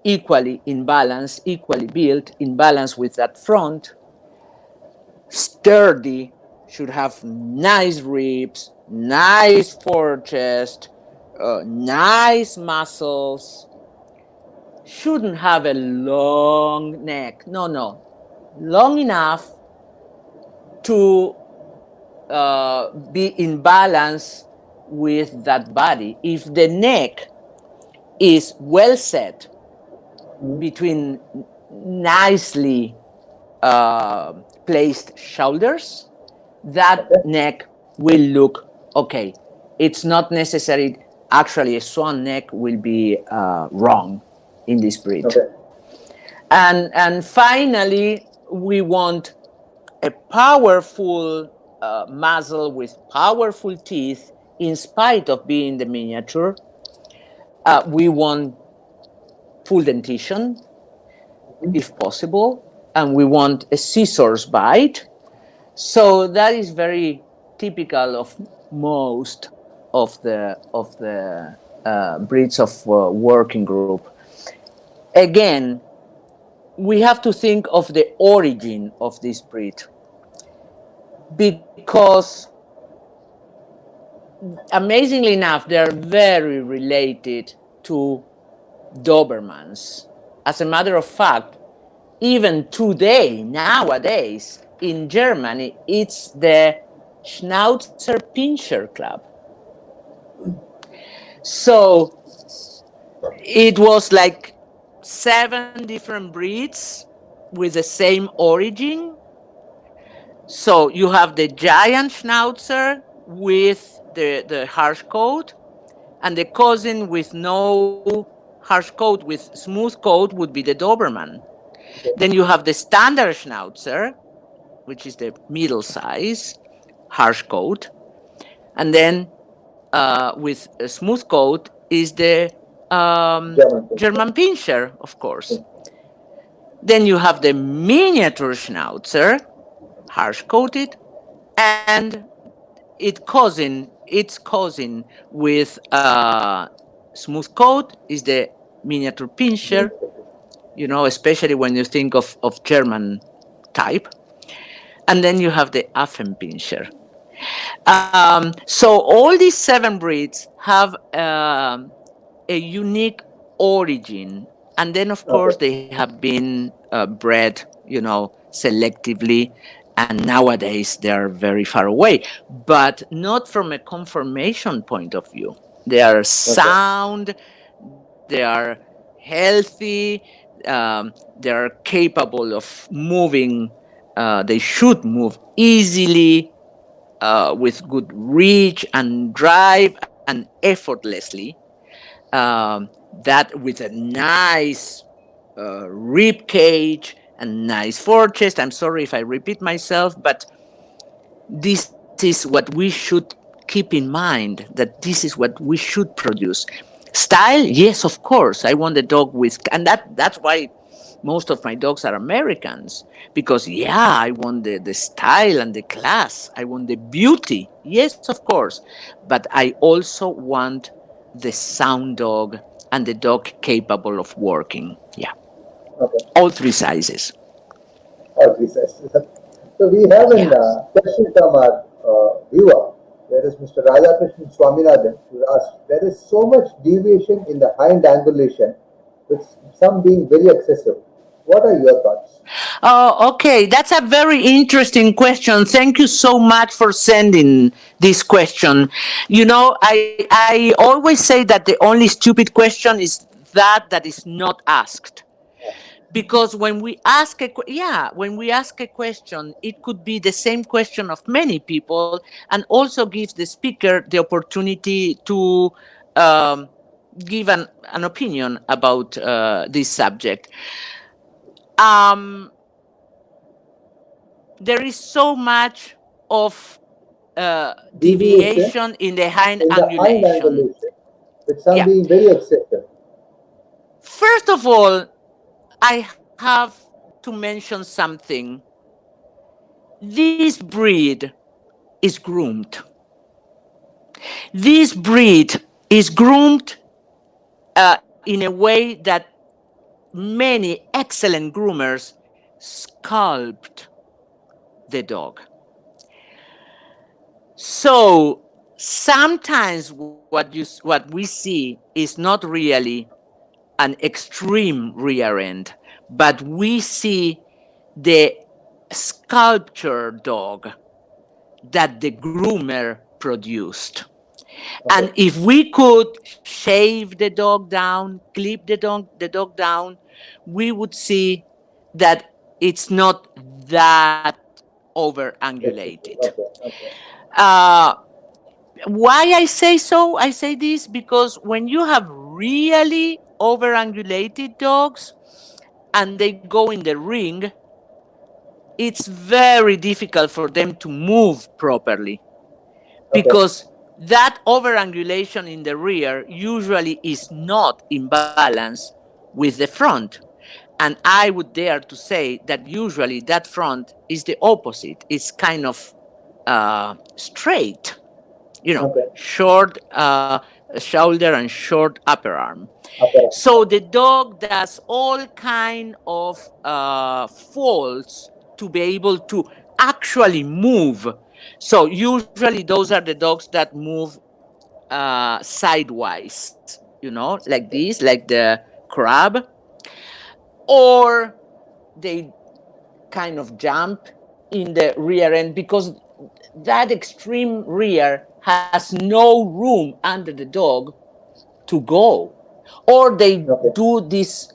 equally in balance, equally built in balance with that front, sturdy, should have nice ribs, nice forechest, nice muscles, shouldn't have a long neck. No, no. Long enough to be in balance with that body. If the neck is well set Mhm. between nicely placed shoulders, that Okay. neck will look okay. It's not necessary. Actually, a swan neck will be wrong in this breed. Okay. And finally, we want a powerful muzzle with powerful teeth. In spite of being the miniature, we want full dentition Mhm. if possible, and we want a scissors bite. So that is very typical of most of the breeds of working group. Again, we have to think of the origin of this breed because, amazingly enough, they are very related to Dobermans. As a matter of fact, even today, nowadays, in Germany, it's the Schnauzer Pinscher Club. So it was like 7 different breeds with the same origin. So you have the giant Schnauzer with the harsh coat, and the cousin with no harsh coat, with smooth coat, would be the Doberman. Okay. Then you have the standard Schnauzer, which is the middle size, harsh coat. And then with a smooth coat is the German Pinscher. German Pinscher, of course. Then you have the miniature Schnauzer, harsh coated, and its cousin with smooth coat is the miniature Pinscher. Especially when you think of German type. And then you have the Affenpinscher. So all these 7 breeds have a unique origin, and then of Okay. course they have been bred, selectively, and nowadays they are very far away, but not from a conformation point of view. They are Okay. sound, they are healthy, they are capable of moving. They should move easily, with good reach and drive and effortlessly. That with a nice rib cage and nice forechest. I'm sorry if I repeat myself, but this is what we should keep in mind that this is what we should produce. Style, yes, of course. I want a dog with, and that's why most of my dogs are Americans, because yeah, I want the style and the class. I want the beauty. Yes, of course. But I also want the sound dog and the dog capable of working. Yeah. Okay. All three sizes. All three sizes. So we have a Yeah. question from our viewer. There is Mr. Radhakrishnan Swaminathan who asked, there is so much deviation in the hind angulation, with some being very excessive. What are your thoughts? Oh, okay. That's a very interesting question. Thank you so much for sending this question. I always say that the only stupid question is that is not asked. Because when we ask a question, it could be the same question of many people, and also gives the speaker the opportunity to um, give an opinion about this subject. Um, there is so much of Deviation deviation in the hind in the hind angulation. angulation, with some Yeah. being very excessive. First of all, I have to mention something. This breed is groomed. This breed is groomed in a way that many excellent groomers sculpt the dog. So sometimes what we see is not really an extreme rear end, but we see the sculpture dog that the groomer produced. Okay. And if we could shave the dog down, clip the dog down, we would see that it's not that over Excessive. angulated. Okay. Okay. Uh, why I say so? I say this because when you have really over angulated dogs and they go in the ring, it's very difficult for them to move properly Okay. because that overangulation in the rear usually is not in balance with the front. And I would dare to say that usually that front is the opposite. It's kind of straight, Okay. short shoulder and short upper arm. Upper. So the dog does all kind of faults to be able to actually move. So usually those are the dogs that move sidewise, like this, like the crab, or they kind of jump in the rear end because that extreme rear has no room under the dog to go. Or they Okay. do this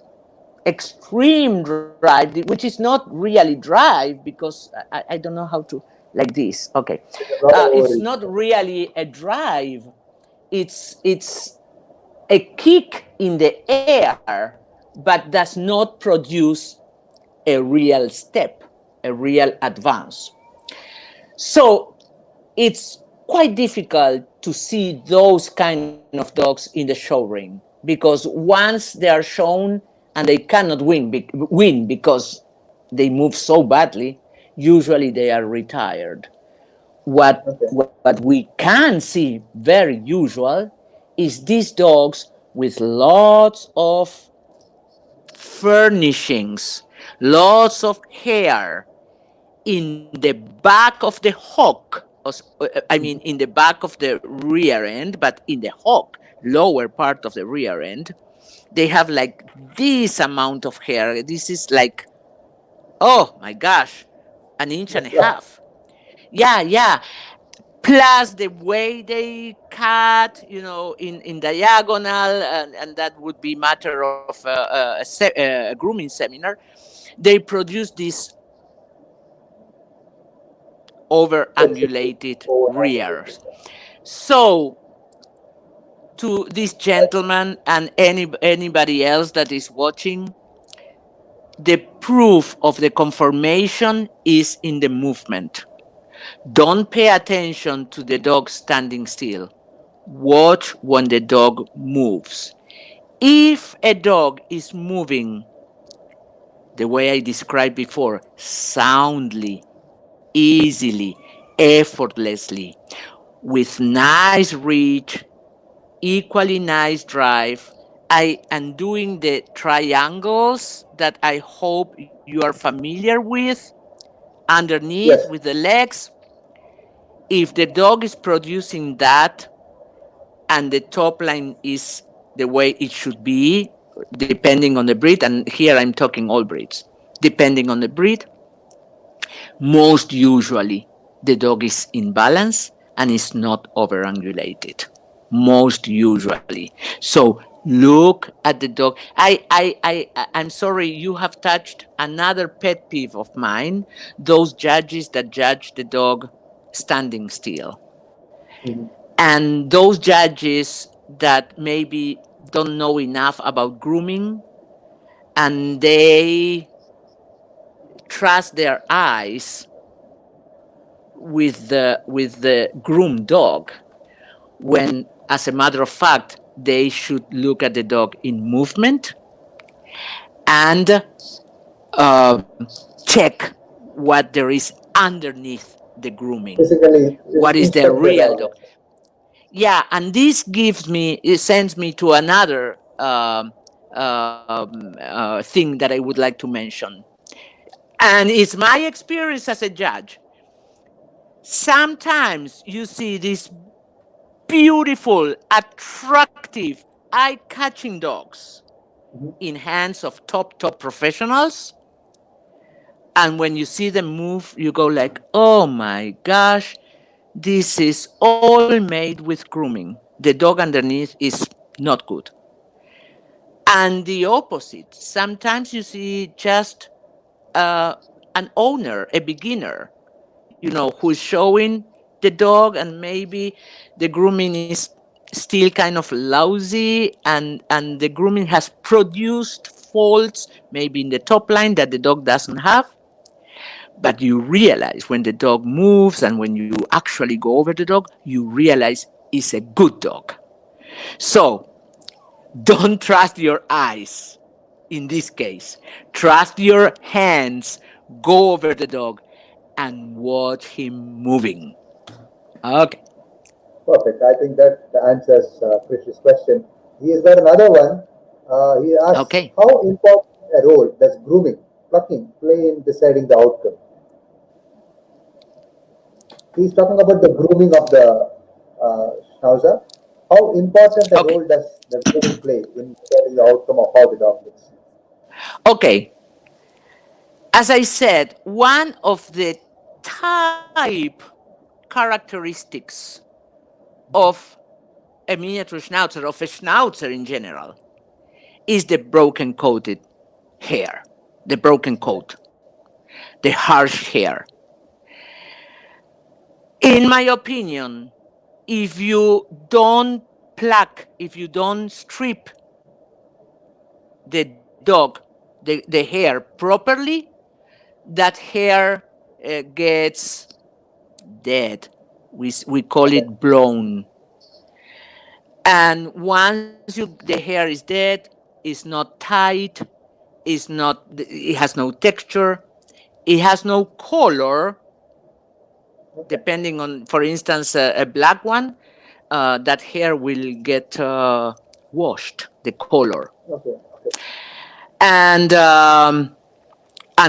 extreme drive, which is not really drive because I don't know how to, like this. Okay. It's a lot of It's overreach. not really a drive, it's a kick in the air, but does not produce a real step, a real advance. So it's quite difficult to see those kind of dogs in the show ring because once they are shown and they cannot win because they move so badly, usually they are retired. Okay. What we can see very usual is these dogs with lots of furnishings, lots of hair in the back of the hock. I mean, in the back of the rear end, but in the hock, lower part of the rear end, they have like this amount of hair. This is like, oh my gosh, an inch and a That's right. half. Yeah, yeah. Plus the way they cut, in diagonal, and that would be matter of a grooming seminar. They produce this over Excessive. angulated Overangulated. rears. So, to this gentleman and anybody else that is watching, the proof of the conformation is in the movement. Don't pay attention to the dog standing still. Watch when the dog moves. If a dog is moving the way I described before, soundly, easily, effortlessly, with nice reach, equally nice drive, I am doing the triangles that I hope you are familiar with underneath Yes. with the legs. If the dog is producing that and the top line is the way it should be, depending on the breed, and here I'm talking all breeds, depending on the breed, most usually the dog is in balance and is not overangulated. Most usually. So look at the dog. I'm sorry, you have touched another pet peeve of mine, those judges that judge the dog standing still. Mhm. And those judges that maybe don't know enough about grooming and they trust their eyes with the groomed dog when as a matter of fact they should look at the dog in movement and check what there is underneath the grooming, Basically, what is the inspect the real dog. dog. Yeah, and this it sends me to another thing that I would like to mention, and it's my experience as a judge. Sometimes you see these beautiful, attractive, eye-catching dogs Mhm. in hands of top professionals, and when you see them move you go like, oh my gosh, this is all made with grooming. The dog underneath is not good. And the opposite, sometimes you see just uh, an owner, a beginner, who's showing the dog, and maybe the grooming is still kind of lousy, and the grooming has produced faults maybe in the top line that the dog doesn't have. But you realize when the dog moves and when you actually go over the dog, you realize it's a good dog. So don't trust your eyes in this case. Trust your hands. Go over the dog and watch him moving. Okay. Perfect. I think that answers Krish's question. He has got another one. He asks, Okay. how important a role does grooming, plucking, play in deciding the outcome? He's talking about the grooming of the schnauzer. How important a Okay. role does the grooming play in deciding the outcome of how the dog looks? Okay. As I said, one of the type characteristics of a miniature schnauzer, of a schnauzer in general, is the broken coated hair, the broken Yeah. coat, the harsh hair. In my opinion, if you don't pluck, if you don't strip the dog, the hair properly, that hair gets dead. We call Okay. it blown. And once the hair is dead, it's not tight, it has no texture, it has no color, Okay. depending on, for instance, a black one, that hair will get washed, the color. Okay. Okay. And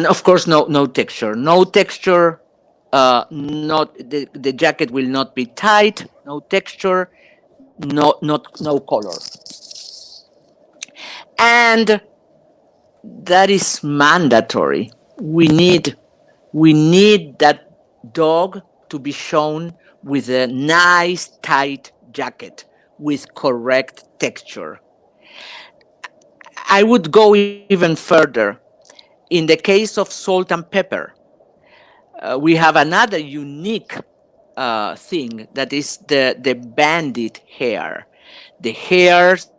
of course no texture, not the jacket will not be tight, no texture, no color. And that is mandatory. We need that dog to be shown with a nice tight jacket with correct texture. I would go even further. In the case of salt and pepper, we have another unique thing, that is the banded hair. The hairs,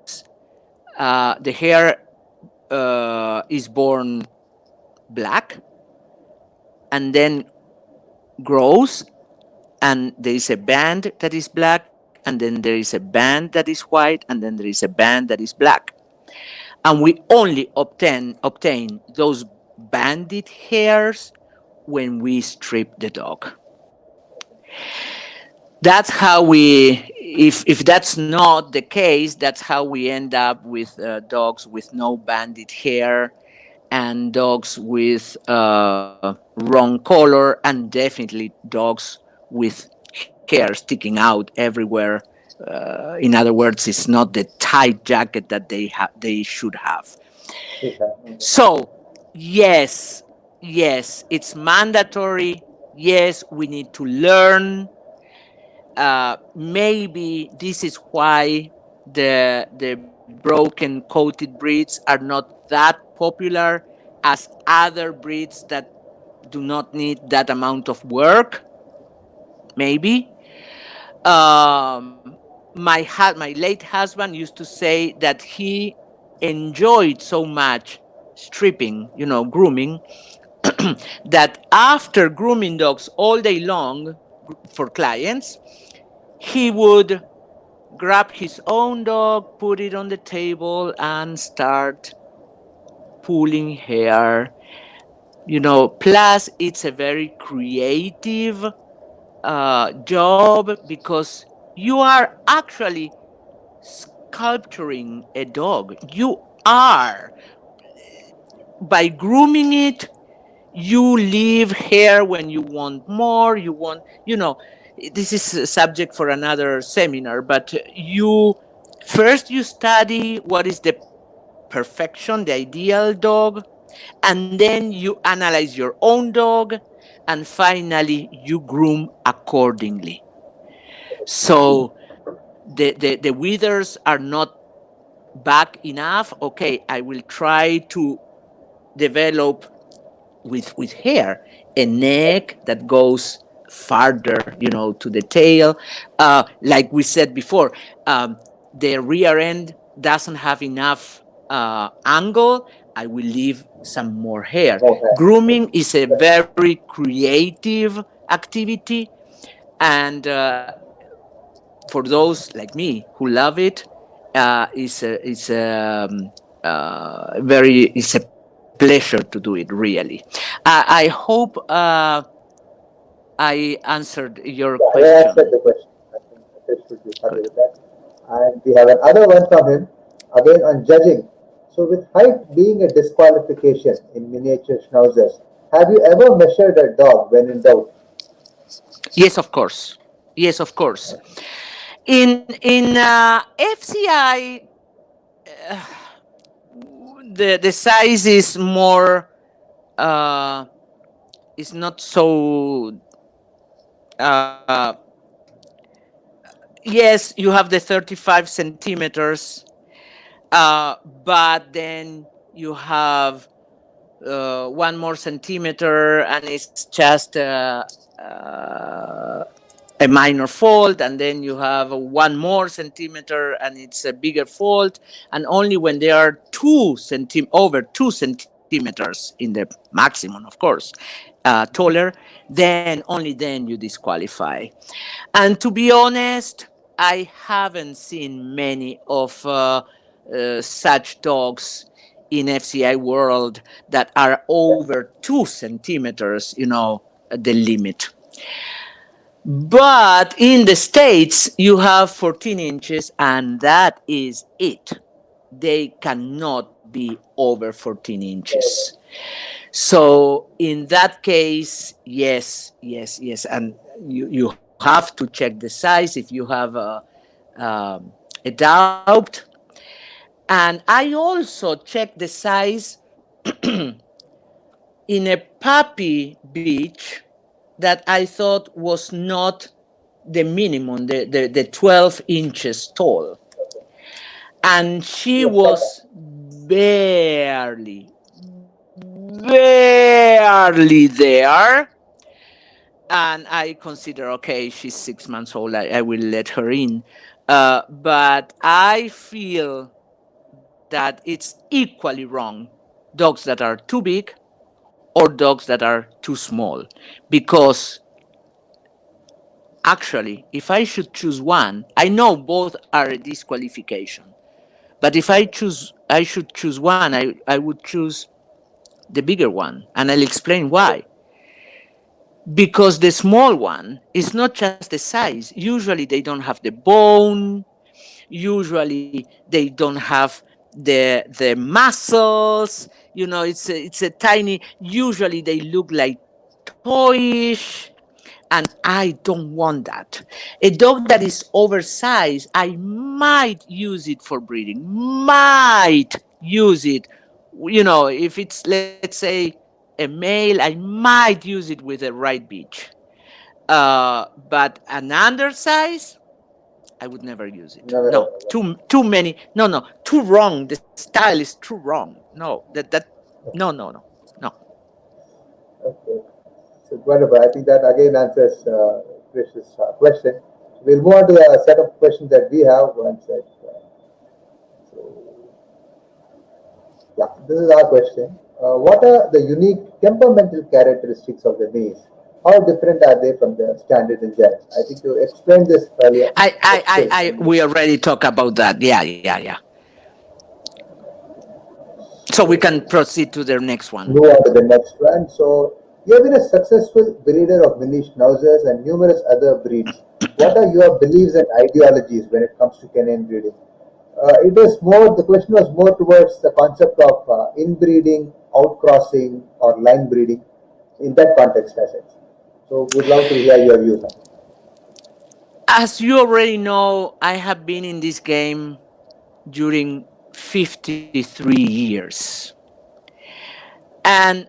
the hair is born black and then grows. and there is a band that is black, and then there is a band that is white, and then there is a band that is black. And we only obtain those banded hairs when we strip the dog. That's how we, if that's not the case, that's how we end up with dogs with no banded hair, and dogs with wrong color, and definitely dogs with hair sticking out everywhere. In other words, it's not the tight jacket that they should have. Should have. So yes, yes, it's mandatory. Yes, we need to learn. Maybe this is why the broken coated breeds are not that popular as other breeds that do not need that amount of work. Maybe my late husband used to say that he enjoyed so much stripping, grooming, that after grooming dogs all day long for clients, he would grab his own dog, put it on the table, and start pulling hair. Plus, it's a very creative job because you are actually sculpturing a dog. You are. By grooming it, you leave hair when you want more. This is a subject for another seminar, but you study what is the perfection, the ideal dog, and then you analyze your own dog, and finally you groom accordingly. So the withers are not back enough. Okay, I will try to develop with hair a neck that goes farther, to the tail. Like we said before, the rear end doesn't have enough angle. I will leave some more hair. Okay. Grooming is a very creative activity, and for those like me who love it, it's a pleasure to do it. Really, I hope I answered your Yeah, I question. answered the question. I think Chris should be happy Good. with that. And we have another one from him, again on judging. So, with height being a disqualification in miniature schnauzers, have you ever measured a dog when in doubt? Yes, of course. Yes, of course. In FCI, the size is more uh, is not so. Uh, yes, you have the 35 centimeters, but then you have one more centimeter, and it's just a minor fold, and then you have one more centimeter, and it's a bigger fold. And only when they are over 2 centimeters in the maximum, of course, taller, then only then you disqualify. And to be honest, I haven't seen many of such dogs in FCI world that are over 2 centimeters, the limit. But in the States, you have 14 inches, and that is it. They cannot be over 14 inches. So in that case, yes, yes, yes. And you have to check the size if you have a doubt. And I also check the size in a puppy beach that I thought was not the minimum, the 12 inches tall. And she Yes, sir. was barely there. And I consider, okay, she's 6 months old. I will let her in. But I feel that it's equally wrong, dogs that are too big or dogs that are too small, because Actually, if I should choose one, I know both are a disqualification. But if I should choose one, I would choose the bigger one. And I'll explain Okay. why. Because the small one is not just the size. Usually they don't have the bone. Usually they don't have the muscles. It's a tiny. Usually they look like toyish, and I don't want that. A dog that is oversized, I might use it for breeding. Might use it. If it's, let's say, a male, I might use it with a right beach. But an undersize, I would never use it. Never No, ever. too many. No, no, too wrong. The style is too wrong. No, that no, no, no, no. Okay. So wonderful. I think that again answers Krish's question. We'll move on to the set of questions that we have. One sec. So yeah, this is our question. What are the unique temperamental characteristics of the maze? How different are they from the standard in jazz? I think you explained this earlier, but still, We already talked about that. Yeah, yeah, yeah. So we so can proceed to the next one. move on to the next one. So, you have been a successful breeder of mini schnauzers and numerous other breeds. What are your beliefs and ideologies when it comes to canine breeding? It is more. The question was more towards the concept of inbreeding, outcrossing, or line breeding in that context, as such. So, would love to hear your views on it. As you already know, I have been in this game during 53 years. And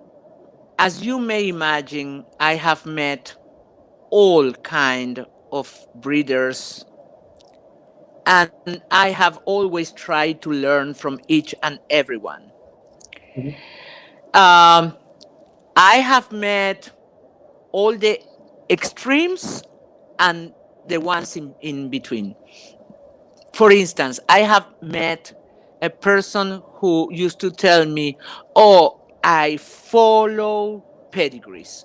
as you may imagine, I have met all kind of breeders, and I have always tried to learn from each and everyone. Mhm. Um, I have met all the extremes and the ones in between. For instance, I have met a person who used to tell me, "Oh, I follow pedigrees.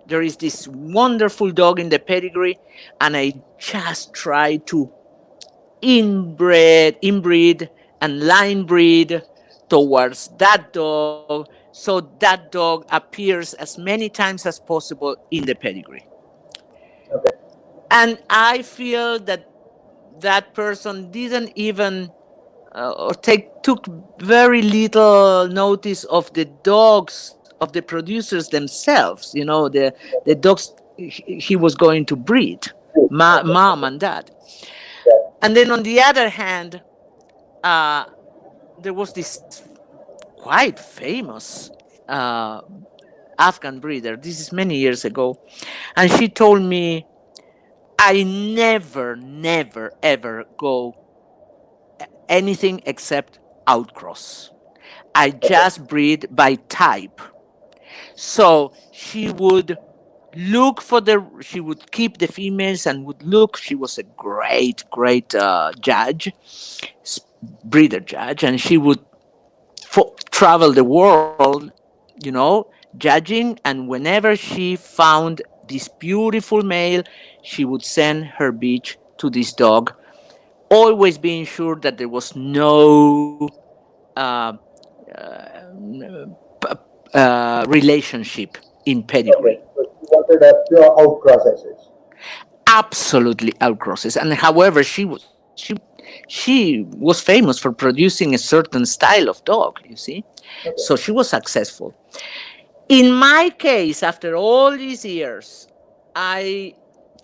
There is this wonderful dog in the pedigree, and I just try to inbreed, and line breed towards that dog, so that dog appears as many times as possible in the pedigree." Okay. And I feel that that person didn't even or take took very little notice of the dogs of the producers themselves. The dogs he was going to breed, mom and dad. Yeah. And then on the other hand, uh, there was this quite famous uh, Afghan breeder. This is many years ago, and she told me, "I never, never, ever go anything except outcross. I Okay. just breed by type." So she would keep the females and would look. She was a great, great judge, breeder judge, and she would travel the world, judging. And whenever she found this beautiful male, she would send her bitch to this dog, always being sure that there was no uh, relationship in Okay. pedigree. So you wanted a pure outcross as such. Absolutely outcrosses. And however, she was famous for producing a certain style of dog, you see. So Okay. she was successful. In my case, after all these years, I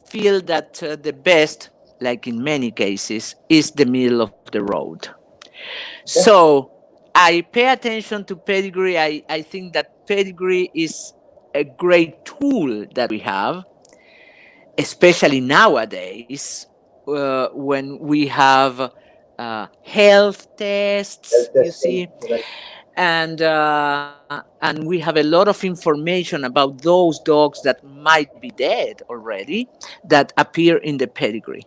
feel that the best, like in many cases, is the middle of the road. Okay. So I pay attention to pedigree. I think that pedigree is a great tool that we have, especially nowadays, when we have health tests, Health you testing. see, Right. and we have a lot of information about those dogs that might be dead already that appear in the pedigree.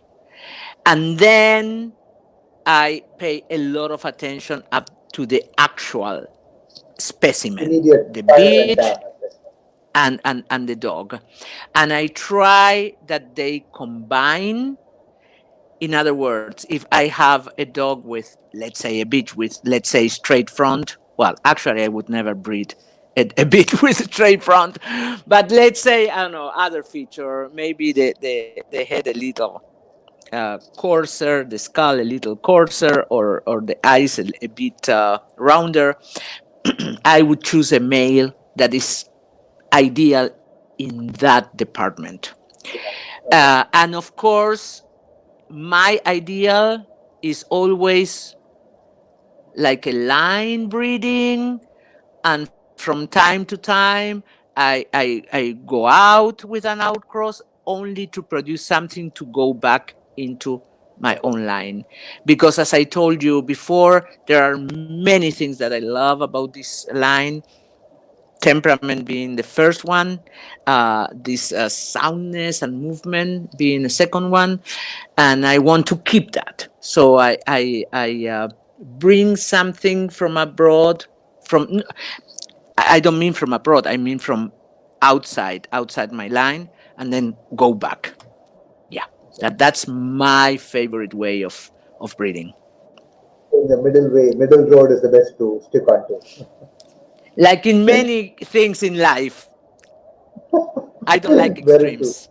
And then I pay a lot of attention up to the actual specimen, Immediate the fire and beach. dam assessment. and the dog. And I try that they combine. In other words, if I have a dog with, let's say, a bitch with, let's say, straight front, well, actually, I would never breed a bitch with straight front. But let's say, I don't know, other feature, maybe the head a little coarser, the skull a little coarser, or the eyes a bit rounder, I would choose a male that is ideal in that department. Okay. And of course, my ideal is always like a line breeding, and from time to time I go out with an outcross only to produce something to go back into my Okay. own line. Because as I told you before, there are many things that I love about this line, temperament being the first one, this soundness and movement being the second one, and I want to keep that. So I bring something from abroad. From I don't mean from abroad. I mean from outside my line, and then go back. Yeah, that's my favorite way of breeding. In the middle way, middle road is the best to stick on to. Like in many things in life, I don't like Very true. extremes.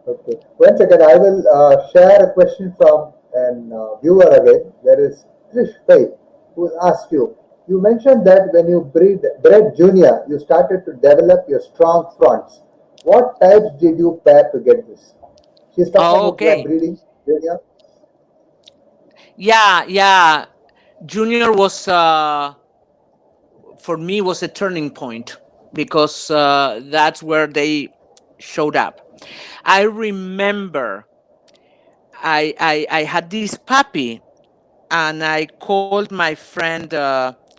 Okay. Once again, I will share a question from an viewer again. There is Trish Faith who asked you. You mentioned that when you bred Junior, you started to develop your strong fronts. What types did you pair to get this? She's talking Oh, about your okay. breeding Junior. Yeah, yeah. Junior was for me was a turning point because that's where they showed up. I remember I had this puppy, and I called my friend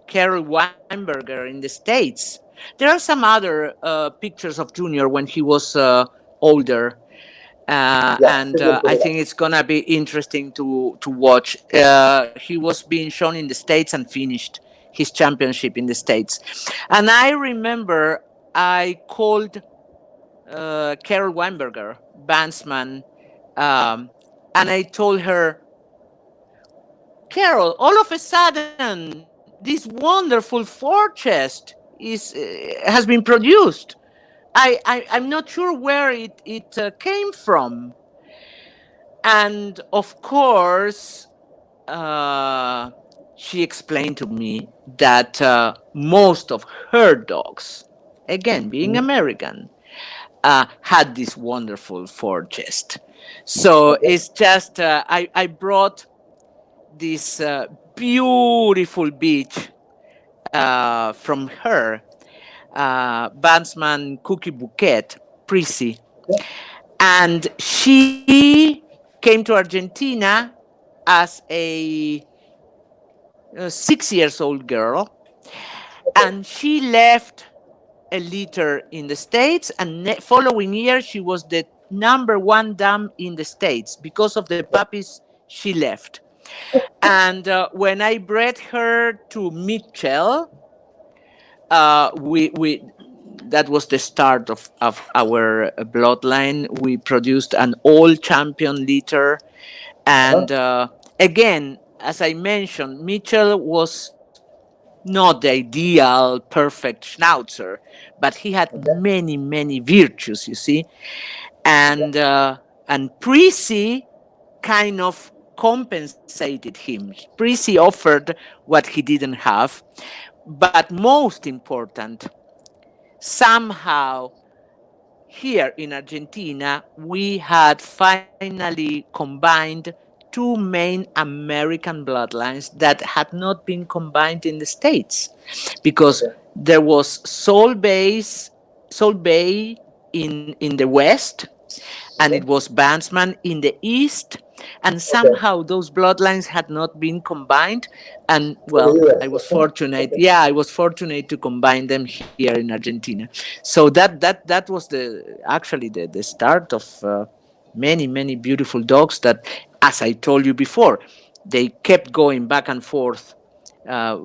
Carol Weinberger in the States. There are some other pictures of Junior when he was older, Yeah, and she will put I it think up. it's gonna be interesting to watch. He was being shown in the States and finished his championship in the States. And I remember I called Carol Weinberger, bandsman, and I told her, Carol, all of a sudden, this wonderful four chest has been produced. I'm not sure where it came from. And of course, uh, she explained to me that most of her dogs, again being Mhm. American, had this wonderful four chest. So Okay. it's just I brought this beautiful beach from her, Bandsman Cookie Bouquet, Prissy. Okay. And she came to Argentina as a 6 years old girl, Okay. and she left a litter in the States, and following year she was the number one dam in the States because of the puppies she left. And when I bred her to Mitchell, we that was the start of our bloodline. We produced an all champion litter, Uh-huh. and again, as I mentioned, Mitchell was not the ideal perfect schnauzer, but he had Okay. many virtues, you see. Okay. And Prissy kind of compensated him. Prissy offered what he didn't have, but most important, somehow here in Argentina, we had finally combined two main American bloodlines that had not been combined in the States, because Okay. there was Soul Bay in the West, and it Okay. was Bandsman in the East, and Okay. somehow those bloodlines had not been combined. And In the well, I US. was fortunate. Okay. Yeah, I was fortunate to combine them here in Argentina. So that was the actually the start of many beautiful dogs that, as I told you before, they kept going back and forth uh,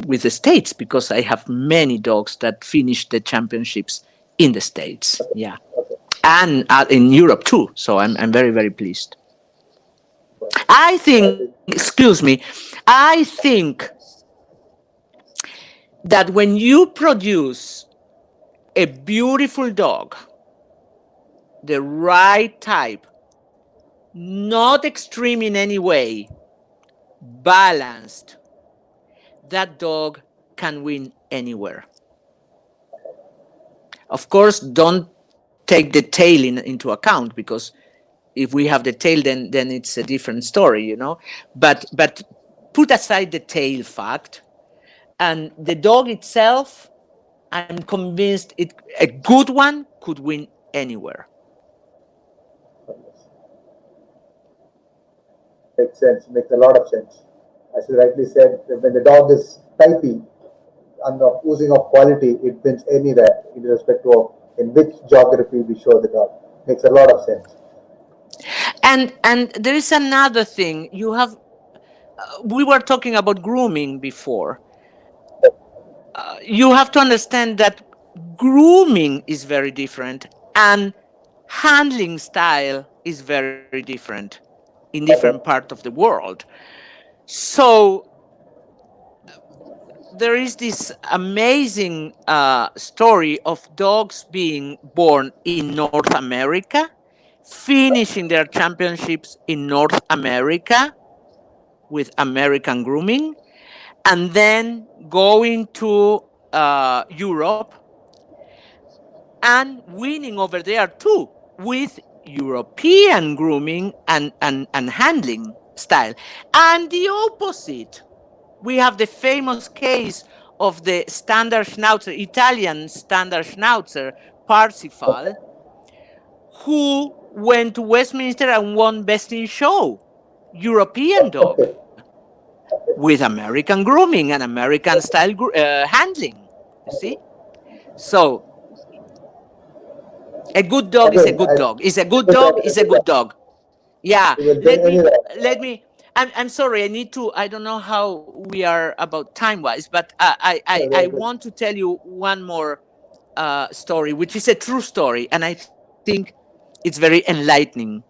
with the States because I have many dogs that finished the championships in the States. Yeah. Okay. And in Europe too. So I'm very, very pleased. Fine. I I think, think excuse me, I think that when you produce a beautiful dog, the right type, not extreme in any way, balanced, that dog can win anywhere. Of course, don't take the tail into account because if we have the tail, then it's a different story, you know. But put aside the tail fact and the dog itself. I'm convinced a good one could win anywhere. makes sense. Makes a lot of sense. As you rightly said, when the dog is typey and of oozing of quality, it wins anywhere, irrespective of in which geography we show the dog. Makes a lot of sense. And there is another thing you have. We were talking about grooming before. You have to understand that grooming is very different and handling style is very different in different Okay. part of the world. So there is this amazing story of dogs being born in North America, finishing their championships in North America with American grooming, and then going to Europe and winning over there too with European grooming and handling style. And the opposite, we have the famous case of the standard schnauzer, Italian standard schnauzer, Parsifal, who went to Westminster and won Best in Show, European dog, Okay. with American grooming and American style handling. You see? So a good dog is a Again, good dog. Is a good good dog dog is a is a good dog. good dog. Yeah. It will win Let me anywhere. let me. I'm sorry. I need to. I don't know how we are about time wise, but I Very good. want to tell you one more story, which is a true story, and I think it's very enlightening.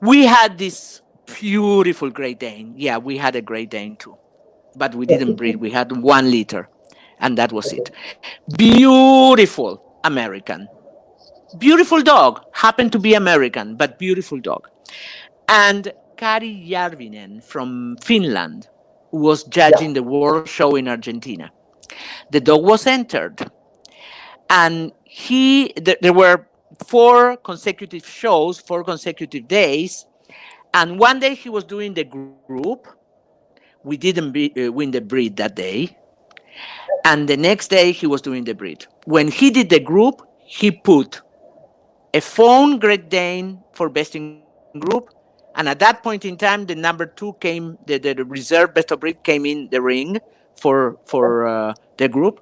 We had this beautiful Great Dane. Yeah, we had a Great Dane too, but we didn't breed. We had 1 liter, and that was Okay. it. Beautiful American. Beautiful dog. Happened to be American, but beautiful dog. And Kari Järvinen from Finland was Yeah. judging the World Show in Argentina. The dog was entered, and there were 4 consecutive shows, 4 consecutive days, and one day he was doing the group. We didn't win the breed that day, and the next day he was doing the breed. When he did the group, he put a phone Great Dane for best in group. And at that point in time, the number 2 came, the reserve best of breed came in the ring for the group.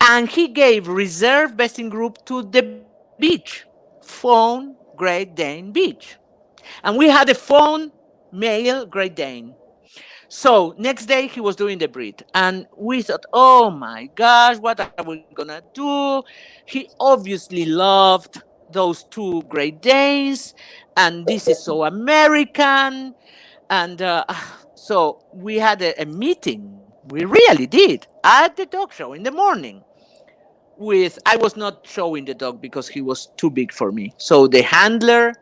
And he gave reserve best in group to the beach, phone Great Dane beach. And we had a phone male Great Dane. So next day he was doing the breed, and we thought, "Oh my gosh, what are we gonna do?" He obviously loved those 2 Great Danes, and this is so American. And so we had a meeting. We really did at the dog show in the morning. With I was not showing the dog because he was too big for me. So the handler,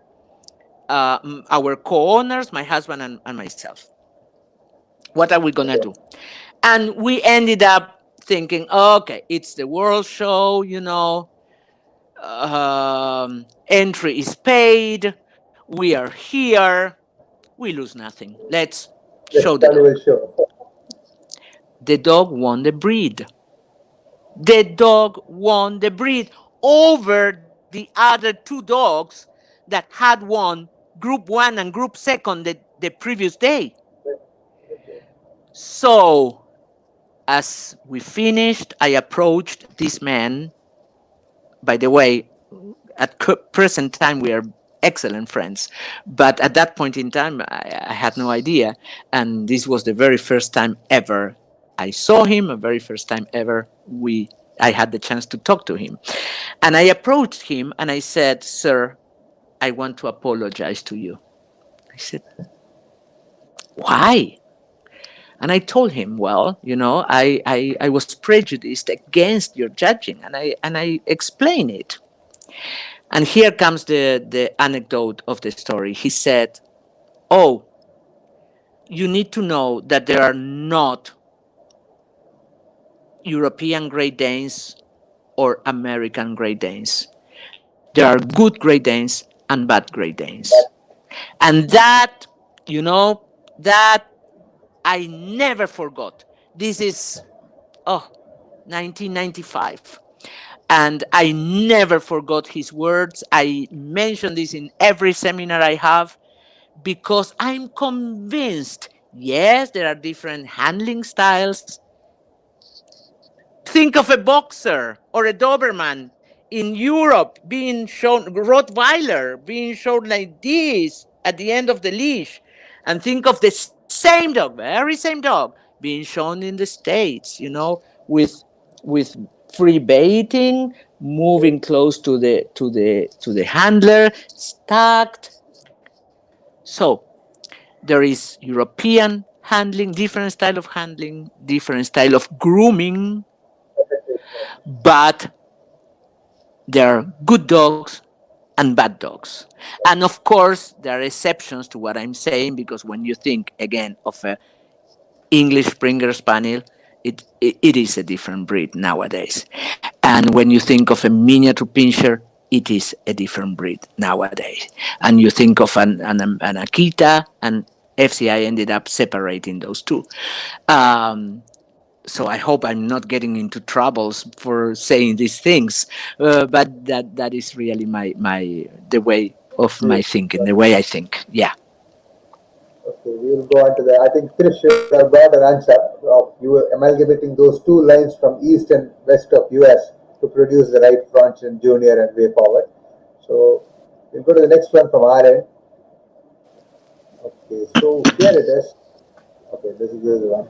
our co-owners, my husband and myself. What are we gonna Okay. do? And we ended up thinking, okay, it's the world show, entry is paid, we are here, we lose nothing. Let's show Yes, the dog. Carnival show. The dog won the breed. The dog won the breed over the other 2 dogs that had won group 1 and group 2 the previous day. So as we finished, I approached this man. By the way, at present time, we are excellent friends. But at that point in time, I had no idea. And this was the very first time ever I saw him, the very first time ever I had the chance to talk to him. And I approached him and I said, "Sir, I want to apologize to you." I said, "Why?" And I told him, "Well, I was prejudiced against your judging," and I explained it. And here comes the anecdote of the story. He said, "Oh, you need to know that there are not European Great Danes or American Great Danes. There are good Great Danes and bad Great Danes." And that, you know, that I never forgot. This is, oh, 1995. And I never forgot his words. I mention this in every seminar I have because I'm convinced, yes, there are different handling styles. Think of a boxer or a Doberman in Europe being shown, Rottweiler being shown like this at the end of the leash. And think of the same dog, very same dog, being shown in the States, with free baiting, moving close to the handler, stacked. So there is European handling, different style of handling, different style of grooming, but there are good dogs and bad dogs. And of course, there are exceptions to what I'm saying because when you think again of a English Springer Spaniel, it is a different breed nowadays. And when you think of a miniature pincher, it is a different breed nowadays. And you think of an Akita, and FCI ended up separating those two. Um, so I hope I'm not getting into troubles for saying these things, but that is really my the way of my Okay, thinking, the way I think. Yeah. okay, we will go on to the. I think Krish should have got an answer of you amalgamating those two lines from east and west of US to produce the right front and junior and way forward. So we'll go to the next one from our end. Okay, so here it is. Okay, this is the one.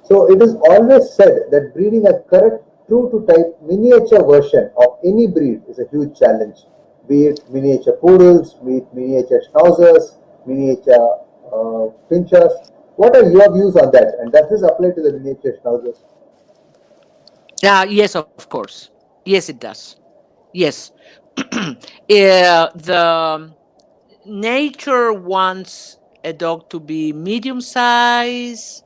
So it is always said that breeding a correct true to type miniature version of any breed is a huge challenge. Be it miniature poodles, be it miniature schnauzers, miniature pinchers. What are your views on that? And does this apply to the miniature schnauzers? Yes, of course. Yes, it does. Yes. The nature wants a dog to be medium size.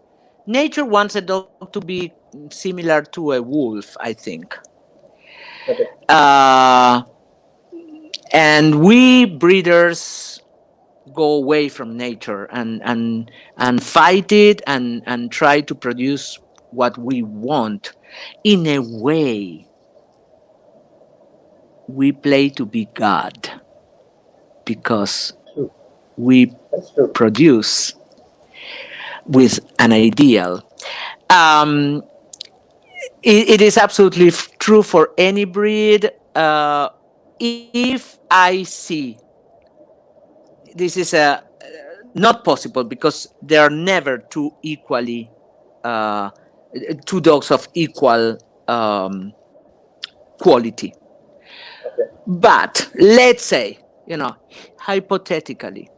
Nature wants a dog to be similar to a wolf, I think. Okay, Uh, and we breeders go away from nature and fight it and try to produce what we want. In a way, we play to be God because true. we That's true. produce with an ideal. Um, it is absolutely true for any breed. If I see this is a not possible because there are never two dogs of equal quality. Okay, But let's say, hypothetically,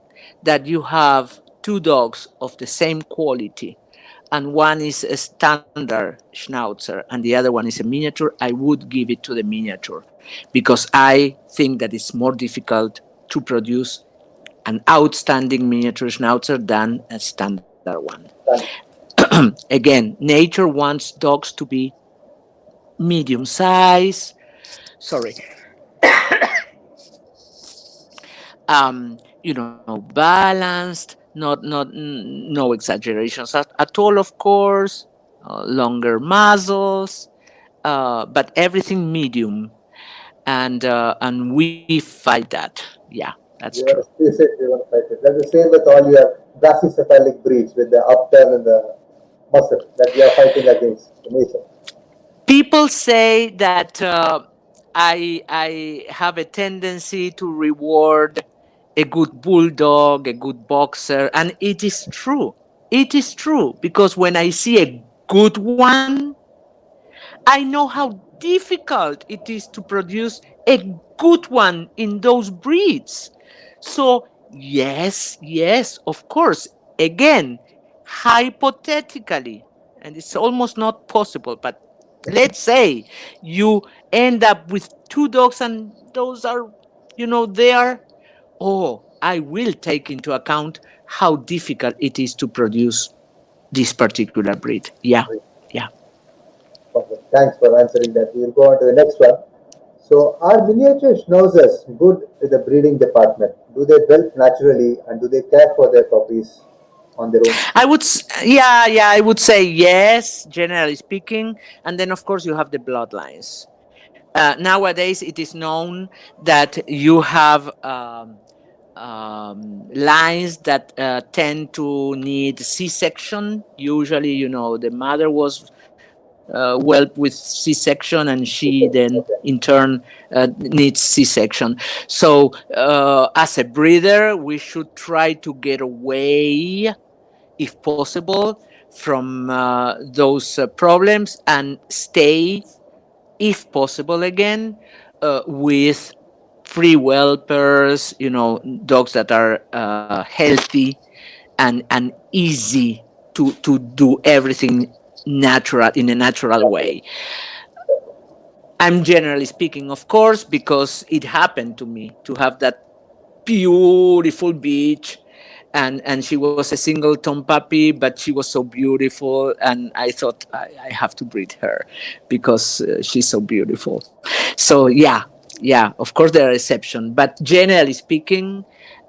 that you have two dogs of the same quality, and one is a standard Schnauzer and the other one is a miniature. I would give it to the miniature because I think that it's more difficult to produce an outstanding miniature Schnauzer than a standard one. done. Again, nature wants dogs to be medium size. Sorry, balanced, no exaggerations at all, of course, longer muzzles, but everything medium, and we fight that. Yeah, that's You true. want to squeeze it, you want to fight it. That's the same with all your brachycephalic breeds with the upturn and the muscle that we are fighting against the nature. People say that I have a tendency to reward a good bulldog, a good boxer, and it is true. It is true because when I see a good one, I know how difficult it is to produce a good one in those breeds. So, yes, yes, of course. Again, hypothetically, and it's almost not possible, but let's say you end up with two dogs and those are, they are, oh, I will take into account how difficult it is to produce this particular breed. Yeah, yeah. Perfect. Thanks for answering that. We'll go on to the next one. So, are miniature schnauzers good with the breeding department? Do they whelp naturally and do they care for their puppies on their own? Yeah, yeah, I would say yes, generally speaking. And then, of course, you have the bloodlines. Nowadays, it is known that you have lines that tend to need C-section. Usually, the mother was whelped with C-section, and she Okay. then, Okay. in turn, needs C-section. So, as a breeder, we should try to get away, if possible, from those problems and stay, if possible, again, with free whelpers, dogs that are healthy and easy to do everything natural in a natural way. I'm generally speaking, of course, because it happened to me to have that beautiful beach, and she was a singleton puppy, but she was so beautiful, and I thought I have to breed her because she's so beautiful. So yeah, yeah, of course there are exceptions, but generally speaking,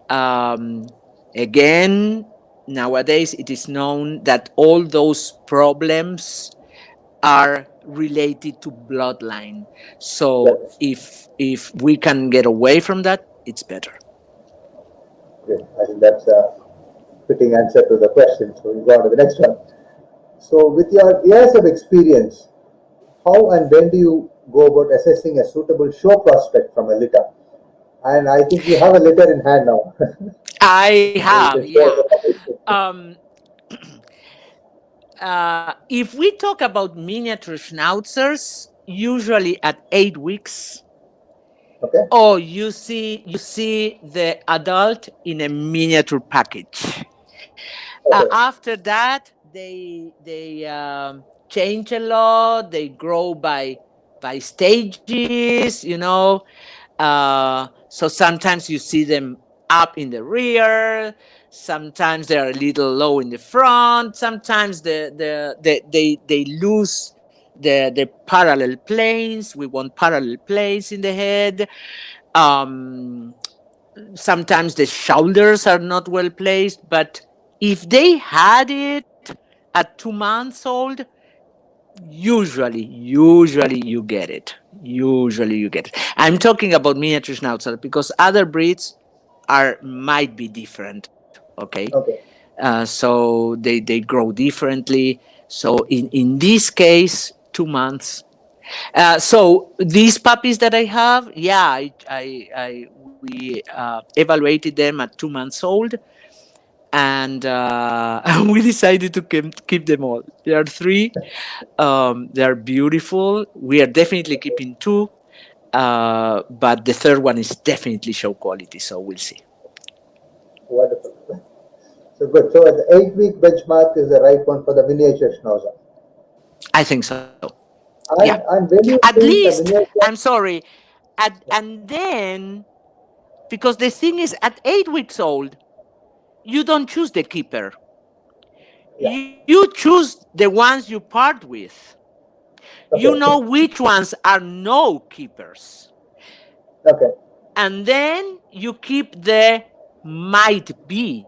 um, again, nowadays it is known that all those problems are related to bloodline. So Well, if we can get away from that, it's better. great. I think that's a fitting answer to the question. So, we'll go on to the next one. So, with your years of experience, how and when do you go about assessing a suitable show prospect from a litter? And I think you have a litter in hand now. I So you have, can share yeah. the public. Um, if we talk about miniature schnauzers, usually at 8 weeks, Okay? oh, you see the adult in a miniature package. Okay. After that, they change a lot. They grow by stages, so sometimes you see them up in the rear. Sometimes they're a little low in the front. Sometimes they lose the parallel planes. We want parallel planes in the head. Um, Sometimes the shoulders are not well placed, but if they had it at 2 months old, usually you get it. Usually you get it. I'm talking about miniature schnauzer because other breeds are might be different. Okay, Okay. so they grow differently. So in this case, 2 months. So these puppies that I have, yeah, we evaluated them at 2 months old, and we decided to keep them all. There are three. They are beautiful. We are definitely keeping two, but the third one is definitely show quality. So we'll see. Wonderful. So good. So the 8 week benchmark is the right one for the miniature schnauzer. I think so. Yeah. And when you At think a least, miniature, I'm sorry. And then, because the thing is, at 8 weeks old, you don't choose the keeper. yeah. You choose the ones you part with. You Okay. know which ones are no keepers. Okay. And then you keep the might be.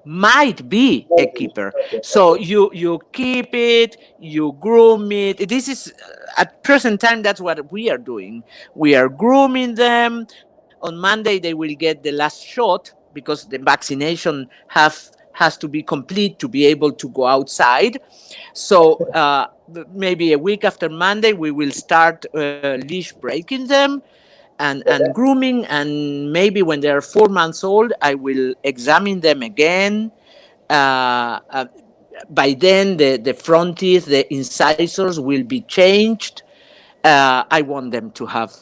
Might be a keeper. Okay. So Okay. you keep it, you groom it. This is at present time that's what we are doing. We are grooming them. On Monday they will get the last shot because the vaccination have has to be complete to be able to go outside. So maybe a week after Monday, we will start leash breaking them and Okay. grooming. And maybe when they are 4 months old, I will examine them again. Uh, uh, by then, the front teeth, the incisors will be changed. I want them to have,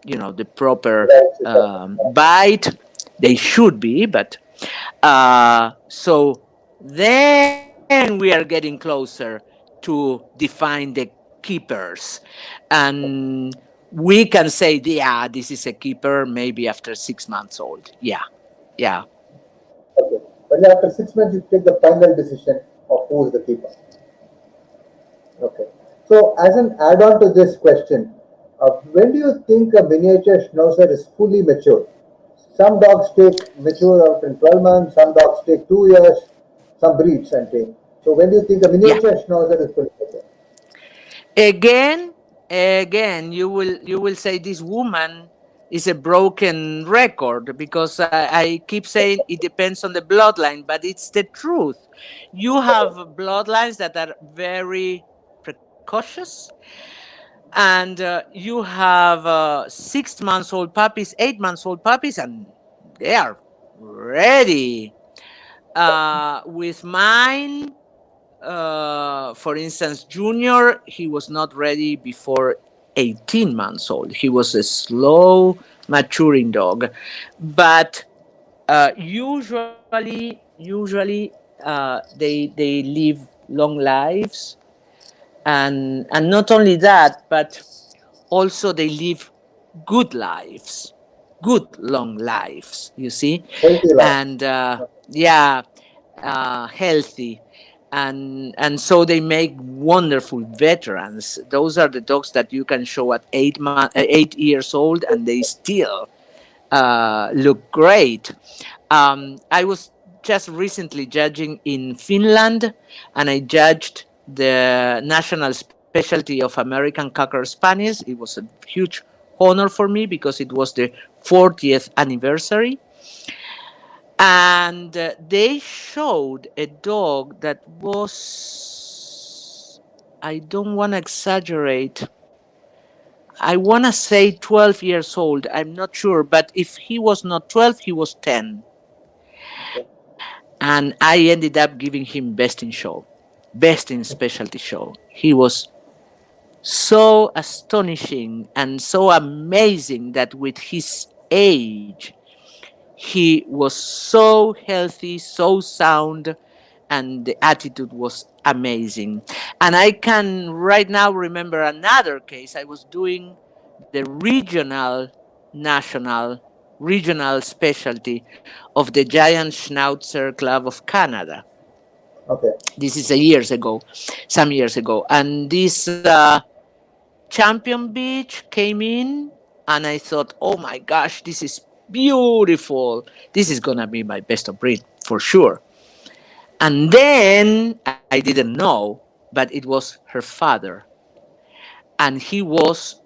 the proper Right, Siddharth. bite. They should be, but so then we are getting closer to define the keepers, and we can say, yeah, this is a keeper maybe after 6 months old. Yeah, yeah. Okay. Only after 6 months you take the final decision of who is the keeper. Okay. So, as an add-on to this question, when do you think a miniature schnauzer is fully mature? Some dogs take mature after 12 months, some dogs take 2 years, some breeds and take. So, when do you think a Yeah. miniature schnauzer is fully mature? Again, you will say this woman is a broken record, because I keep saying it depends on the bloodline, but it's the truth. You have bloodlines that are very precocious, and you have 6 months old puppies, 8 months old puppies, and they are ready. With mine, for instance, Junior, he was not ready before 18 months old. He was a slow maturing dog, but usually they live long lives, and not only that, but also they live good lives, good long lives. You see, Healthy life. and yeah, healthy, and so they make wonderful veterans. Those are the dogs that you can show at 8 years old, and they still look great. I was just recently judging in Finland, and I judged the national specialty of American Cocker Spaniels. It was a huge honor for me because it was the 40th anniversary. And they showed a dog that was, I don't want to exaggerate, I want to say 12 years old. I'm not sure, but if he was not 12, he was 10. Okay. And I ended up giving him best in show, best in specialty show. He was so astonishing and so amazing that with his age, he was so healthy, so sound, and the attitude was amazing. And I can right now remember another case. I was doing the regional specialty of the Giant Schnauzer Club of Canada. Okay. This is some years ago. And this champion beach came in, and I thought, oh my gosh, this is beautiful. This is going to be my best of breed for sure. And then I didn't know, but it was her father. And he was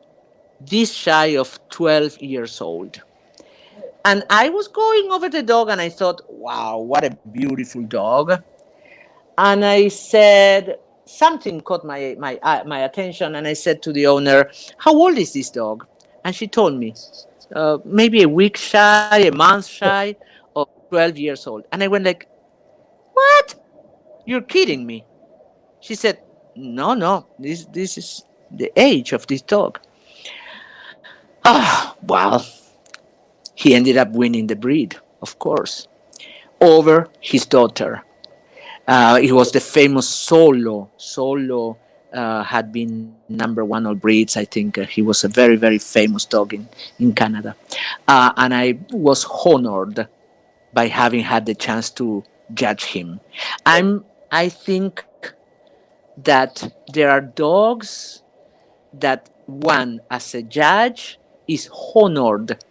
this shy of 12 years old. And I was going over the dog, and I thought, wow, what a beautiful dog. And I said, something caught my attention, and I said to the owner, how old is this dog? And she told me, maybe a week shy, a month shy of 12 years old. And I went like, what? You're kidding me. She said, no, no, this is the age of this dog. Ah, well, he ended up winning the breed, of course, over his daughter. It was the famous Solo. Solo had been number 1 all breeds. I think he was a very, very famous dog in Canada. And I was honored by having had the chance to judge him. I think that there are dogs that one, as a judge, is honored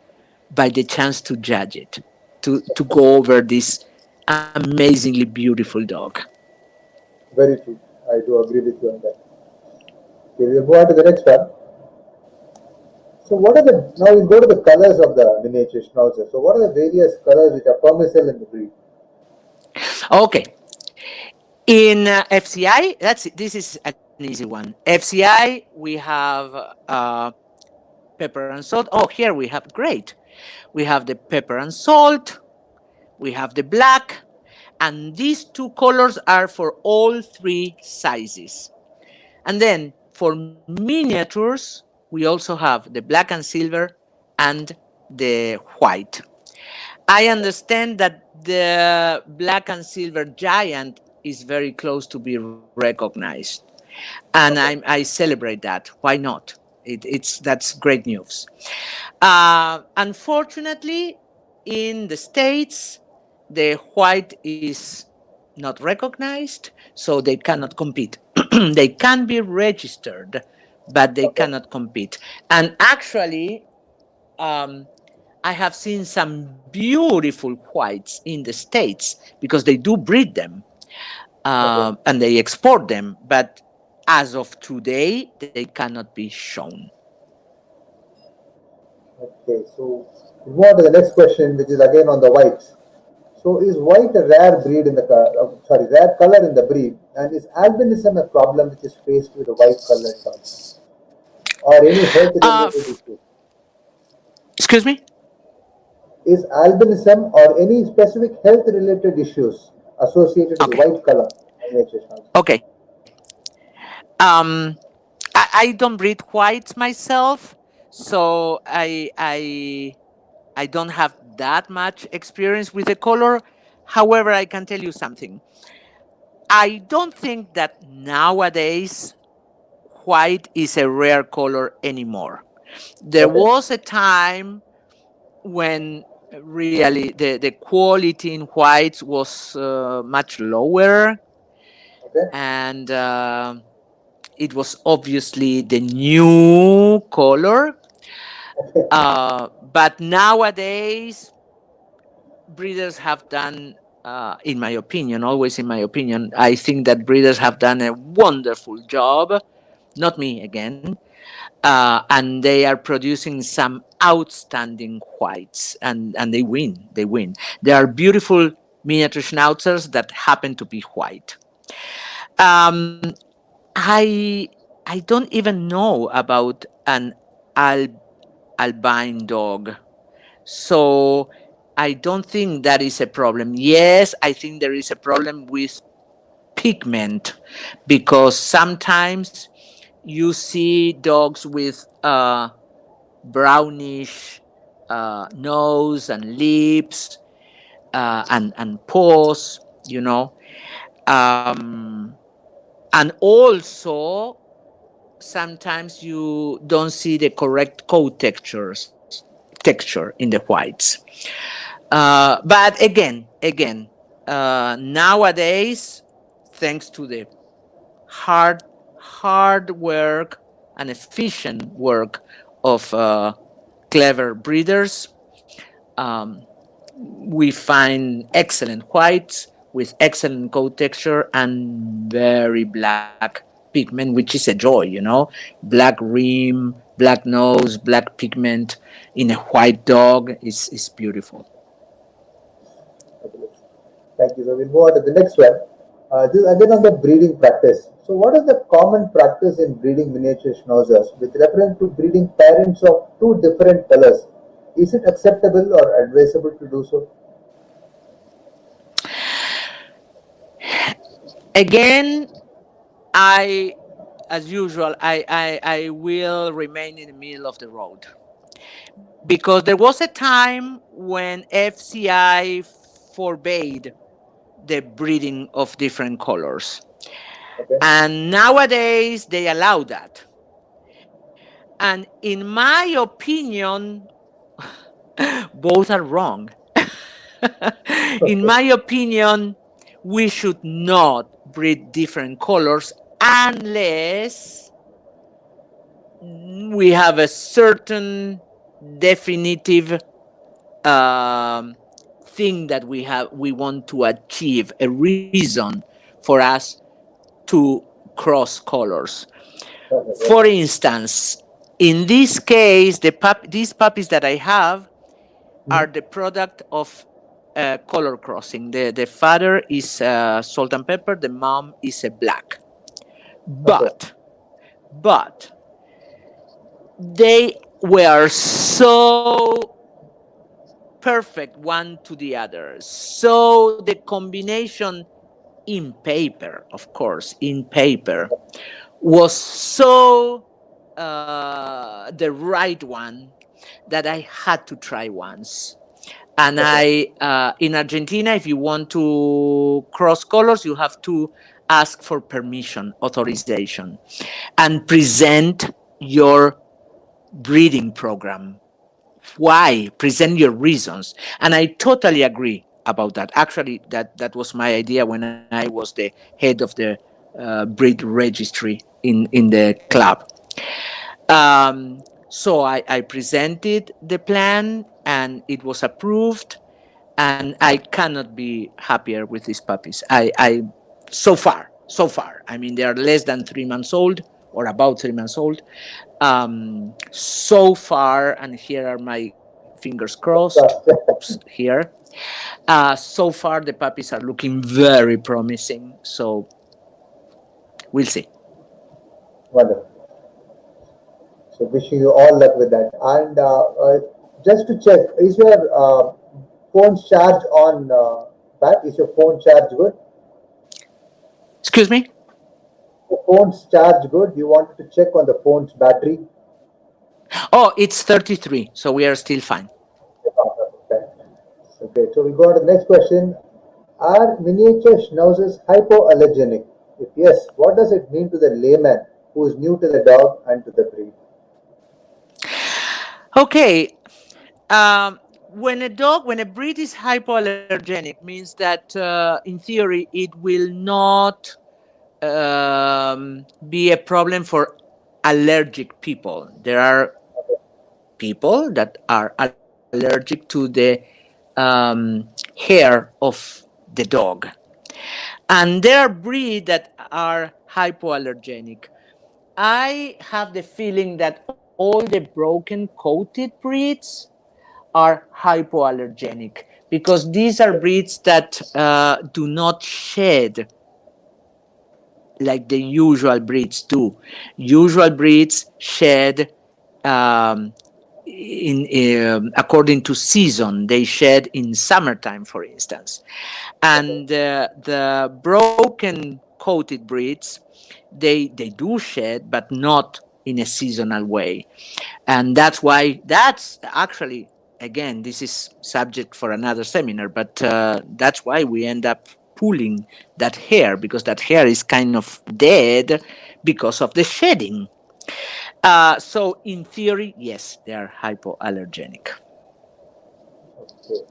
by the chance to judge it, to go over this amazingly beautiful dog. Very true. I do agree with you on that. Okay, we'll move on to the next one. So, what are the now we'll go to the colors of the miniature schnauzer. So, what are the various colors which are permissible in the breed? Okay. In FCI, this is an easy one. FCI, we have pepper and salt. Oh, here we have great. We have the pepper and salt. We have the black, and these two colors are for all three sizes. And then for miniatures, we also have the black and silver and the white. I understand that the black and silver giant is very close to be recognized, and I Okay. celebrate that. Why not? That's great news. Unfortunately, in the states, the white is not recognized, so they cannot compete. They can be registered, but they Okay. cannot compete. And actually, um, I have seen some beautiful whites in the States because they do breed them Okay. and they export them. But as of today, they cannot be shown. Okay. So we move on to the next question, which is again on the whites. So is white a rare breed in the rare color in the breed, and is albinism a problem which is faced with the white colored dogs, or any health Uh, related f- issue? Excuse me? Is albinism or any specific health related issues associated with Okay. white color in nature schnauzer? Okay. Um, I don't breed whites myself, so I don't have that much experience with the color. However, I can tell you something. I don't think that nowadays white is a rare color anymore. There Okay. was a time when really the quality in whites was much lower, Okay. and it was obviously the new color. Okay. But nowadays, breeders have done, in my opinion, always in my opinion, I think that breeders have done a wonderful job. Not me again. And they are producing some outstanding whites, and they win. They win. There are beautiful miniature schnauzers that happen to be white. Um, I I don't even know about an albine dog, so I don't think that is a problem. Yes, I think there is a problem with pigment because sometimes you see dogs with brownish nose and lips and paws, you know. Um, and also, sometimes you don't see the correct coat texture in the whites. But again, nowadays, thanks to the hard hard work and efficient work of clever breeders, um, we find excellent whites with excellent coat texture and very black pigment, which is a joy, you know. Black rim, black nose, black pigment in a white dog is beautiful. Fabulous. Thank you. So we'll move on to the next one. This is again on the breeding practice. So what is the common practice in breeding miniature schnauzers with reference to breeding parents of two different colors? Is it acceptable or advisable to do so? Again, I, as usual, I will remain in the middle of the road because there was a time when FCI forbade the breeding of different colors. Okay. And nowadays they allow that. And in my opinion, both are wrong. In Okay. my opinion, we should not breed different colors unless we have a certain definitive um, thing that we want to achieve, a reason for us to cross colors. Okay. For instance, in this case, these puppies that I have are Mhm. the product of color crossing. The father is salt and pepper. The mom is a black. Okay. But they were so perfect one to the other. So the combination in paper, of course, in paper, was so the right one that I had to try once. And Okay. in Argentina, if you want to cross colors, you have to ask for permission, authorization, and present your breeding program. Why? Present your reasons. And I totally agree about that. Actually, that was my idea when I was the head of the breed registry in the club. So I presented the plan and it was approved, and I cannot be happier with these puppies. So far. I mean, they are less than 3 months old or about 3 months old. So far, and here are my fingers crossed. Trust. Oops, here. So far, the puppies are looking very promising. So we'll see. Wonderful. So wishing you all luck with that. And just to check, is your phone charged on back? Is your phone charged good? Excuse me? The phone's charged good. You wanted to check on the phone's battery. Oh, it's 33, so we are still fine. Okay. Okay. So we go on to the next question. Are miniature schnauzers hypoallergenic? If yes, what does it mean to the layman who is new to the dog and to the breed? Okay. When a breed is hypoallergenic, means that in theory it will not be a problem for allergic people. There are people that are allergic to the hair of the dog. And there are breeds that are hypoallergenic. I have the feeling that all the broken coated breeds are hypoallergenic because these are breeds that do not shed like the usual breeds do. Usual breeds shed um, in according to season. They shed in summertime, for instance, Okay. and the broken coated breeds they do shed, but not in a seasonal way, and that's why that's actually again this is subject for another seminar, but that's why we end up pulling that hair because that hair is kind of dead because of the shedding. So in theory, yes, they are hypoallergenic. Okay.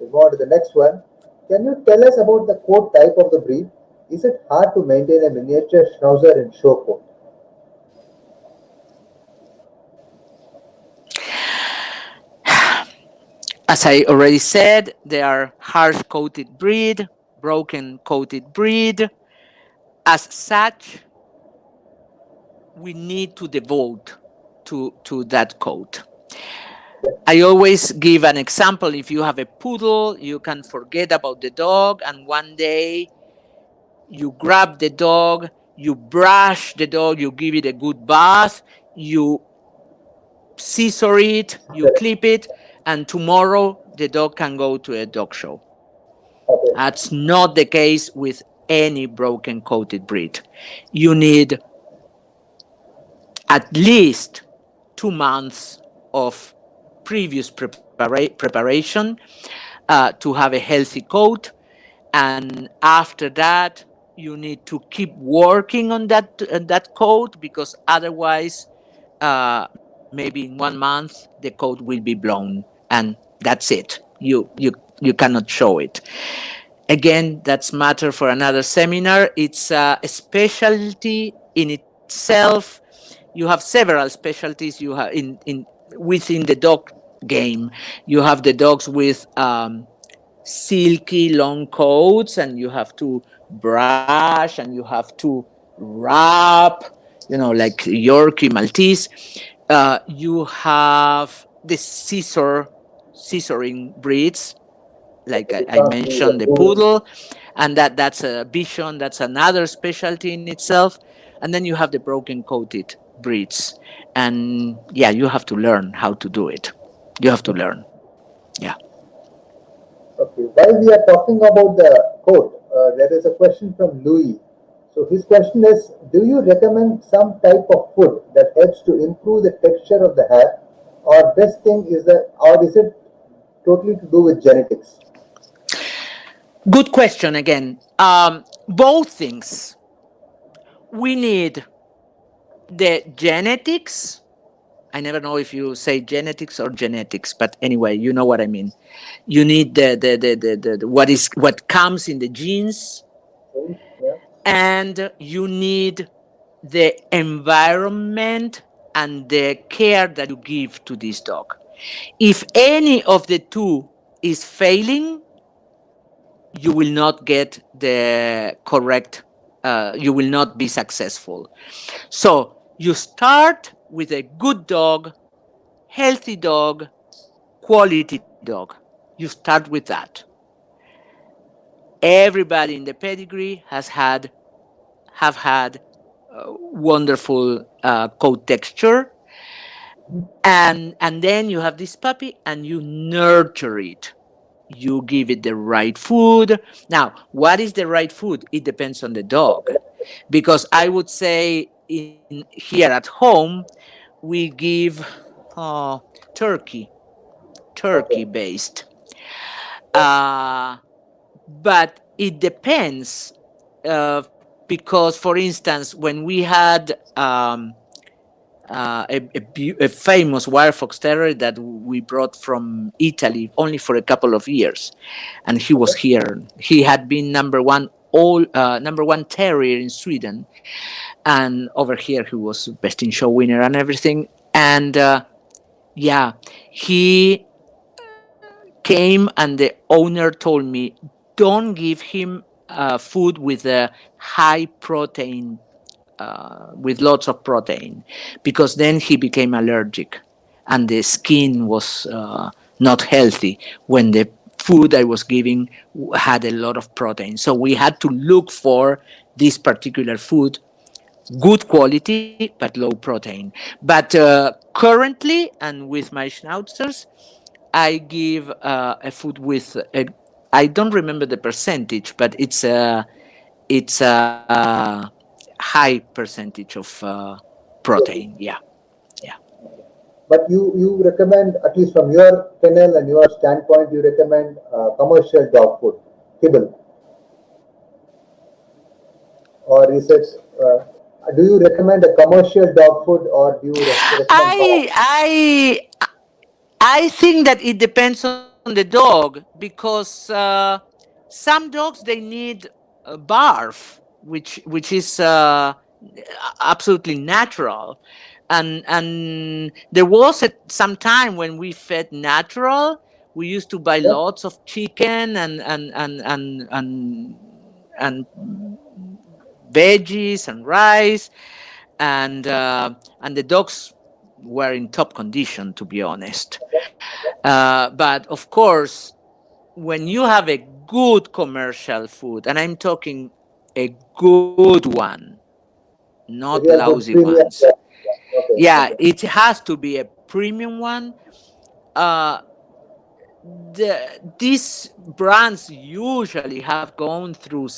We go on to the next one. Can you tell us about the coat type of the breed? Is it hard to maintain a miniature schnauzer in show coat? As I already said, they are harsh coated breed, broken coated breed. As such, we need to devote to that coat. I always give an example. If you have a poodle, you can forget about the dog, and one day you grab the dog, you brush the dog, you give it a good bath, you scissor it, you clip it, and tomorrow the dog can go to a dog show. Okay. That's not the case with any broken coated breed. You need at least 2 months of previous preparation to have a healthy coat. And after that, you need to keep working on that coat because otherwise, maybe in 1 month, the coat will be blown. And that's it. You cannot show it. Again, that's matter for another seminar. It's a specialty in itself. You have several specialties. You have in within the dog game. You have the dogs with silky long coats, and you have to brush and you have to wrap. Like Yorkie Maltese. You have the scissoring breeds, like Okay, we I can't see the mentioned, the food. poodle, and that's a bichon. That's another specialty in itself. And then you have the broken coated breeds, and yeah, you have to learn how to do it. You have to learn. Yeah. Okay, while we are talking about the coat, there is a question from Louis. So his question is, do you recommend some type of food that helps to improve the texture of the hair, or best thing is the, or is it totally to do with genetics? Good question again. Both things. We need the genetics. I never know if you say genetics or genetics, but anyway, you know what I mean. You need what comes in the genes, Yeah. and you need the environment and the care that you give to this dog. If any of the two is failing, you will not get the correct, you will not be successful. So you start with a good dog, healthy dog, quality dog. You start with that. Everybody in the pedigree have had wonderful coat texture, and then you have this puppy and you nurture it. You give it the right food. Now, what is the right food? It depends on the dog, because I would say in here at home we give uh, turkey, turkey Okay. based. Uh, but it depends, because, for instance, when we had a famous wire fox terrier that we brought from Italy only for a couple of years, and he was Okay. here. He had been number one terrier in Sweden, and over here he was best in show winner and everything. And yeah, he came and the owner told me, don't give him food with a high protein, with lots of protein, because then he became allergic and the skin was not healthy when the food I was giving had a lot of protein. So we had to look for this particular food, good quality but low protein. But currently, and with my schnauzers, I give a food with I don't remember the percentage, but it's a high percentage of protein. Yeah, yeah. But you recommend, at least from your kennel and your standpoint, you recommend commercial dog food, kibble, or is it? Do you recommend a commercial dog food, or do you recommend I farm? I I think that it depends on the dog, because some dogs they need barf, which is absolutely natural, and there was some time when we fed natural. We used to buy Yeah. lots of chicken and veggies and rice, and the dogs were in top condition, to be honest. But of course, when you have a good commercial food, and I'm talking a good one, not A real lousy good premium. ones. Yeah. Okay. Yeah, Okay. it has to be a premium one. Uh, these brands usually have gone through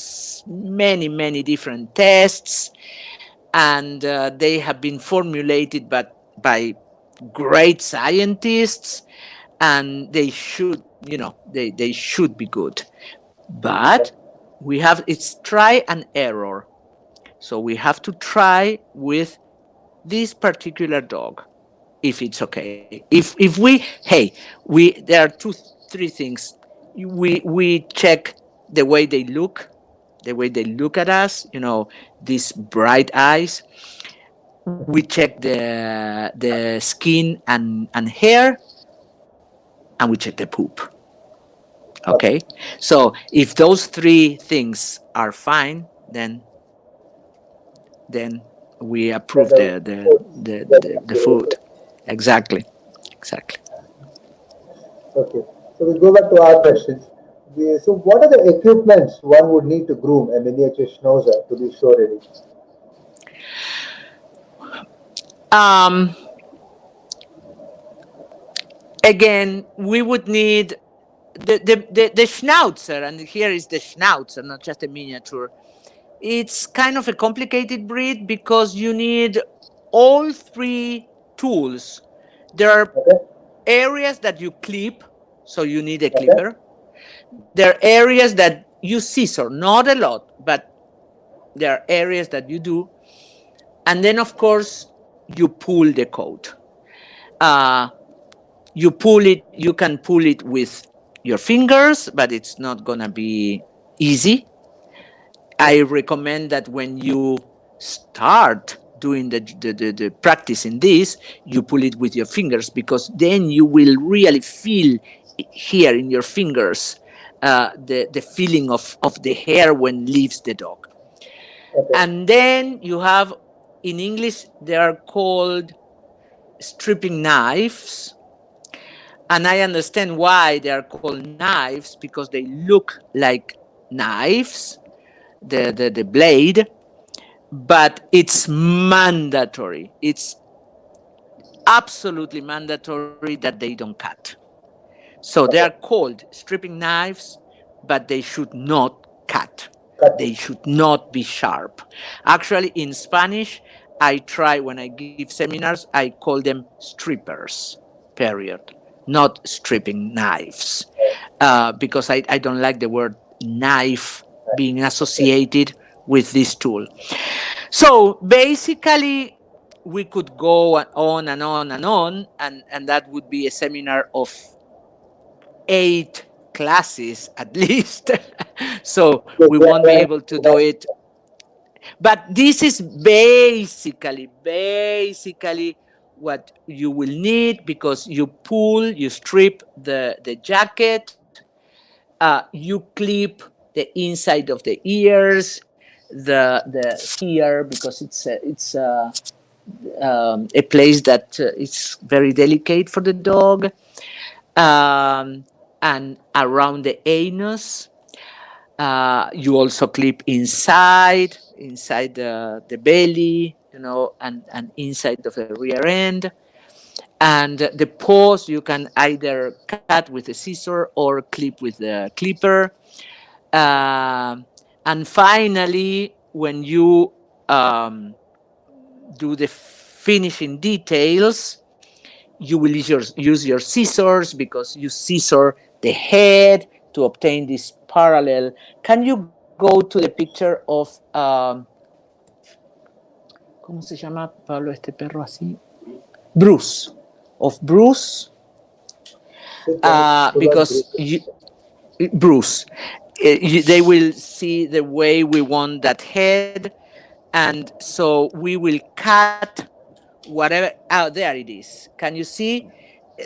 many different tests, and they have been formulated by great scientists, and they should, they should be good. But we have, it's try and error. So we have to try with this particular dog, if it's okay. If we, hey, we there are three things. We check the way they look, at us, these bright eyes. We check the skin and hair, and we check the poop. Okay. Okay, so if those three things are fine, then we Then approve the food gets the food. activated. Exactly, exactly. Okay. So we go back to our questions. So, what are the equipments one would need to groom a miniature schnauzer to be show ready? Um, Again, we would need the schnauzer, and here is the schnauzer, not just a miniature. It's kind of a complicated breed because you need all three tools. There are Okay, areas that you clip, so you need a okay, clipper. There are areas that you scissor, not a lot, but there are areas that you do. And then, of course, you pull the coat. Uh, you pull it, you can pull it with your fingers, but it's not going to be easy. I recommend that when you start doing the practice in this, you pull it with your fingers because then you will really feel here in your fingers the feeling of the hair when leaves the dog. okay, And then you have, in English, they are called stripping knives. And I understand why they are called knives because they look like knives, the blade, but it's mandatory. It's absolutely mandatory that they don't cut. So they are okay. called stripping knives, but they should not cut. Cut. They should not be sharp. Actually, in Spanish, I try when I give seminars, I call them strippers, period, not stripping knives, because I don't like the word knife being associated with this tool. So basically, we could go on and on and on, and that would be a seminar of 8 classes at least. So Yes, we we are won't be trying able to to do it. But this is basically what you will need because you pull, you strip the jacket, you clip the inside of the ears, the here because it's a place that is very delicate for the dog, um, and around the anus. You also clip inside the belly, and inside of the rear end. And the paws you can either cut with a scissor or clip with the clipper. And finally, when you do the finishing details, you will use your scissors because you scissor the head to obtain this parallel. Can you go to the picture of, ¿cómo se llama, Pablo, este perro así? Bruce. Of Bruce, sit and pull on because Bruce's. Bruce, they will see the way we want that head. And so we will cut whatever. Oh, there it is. Can you see?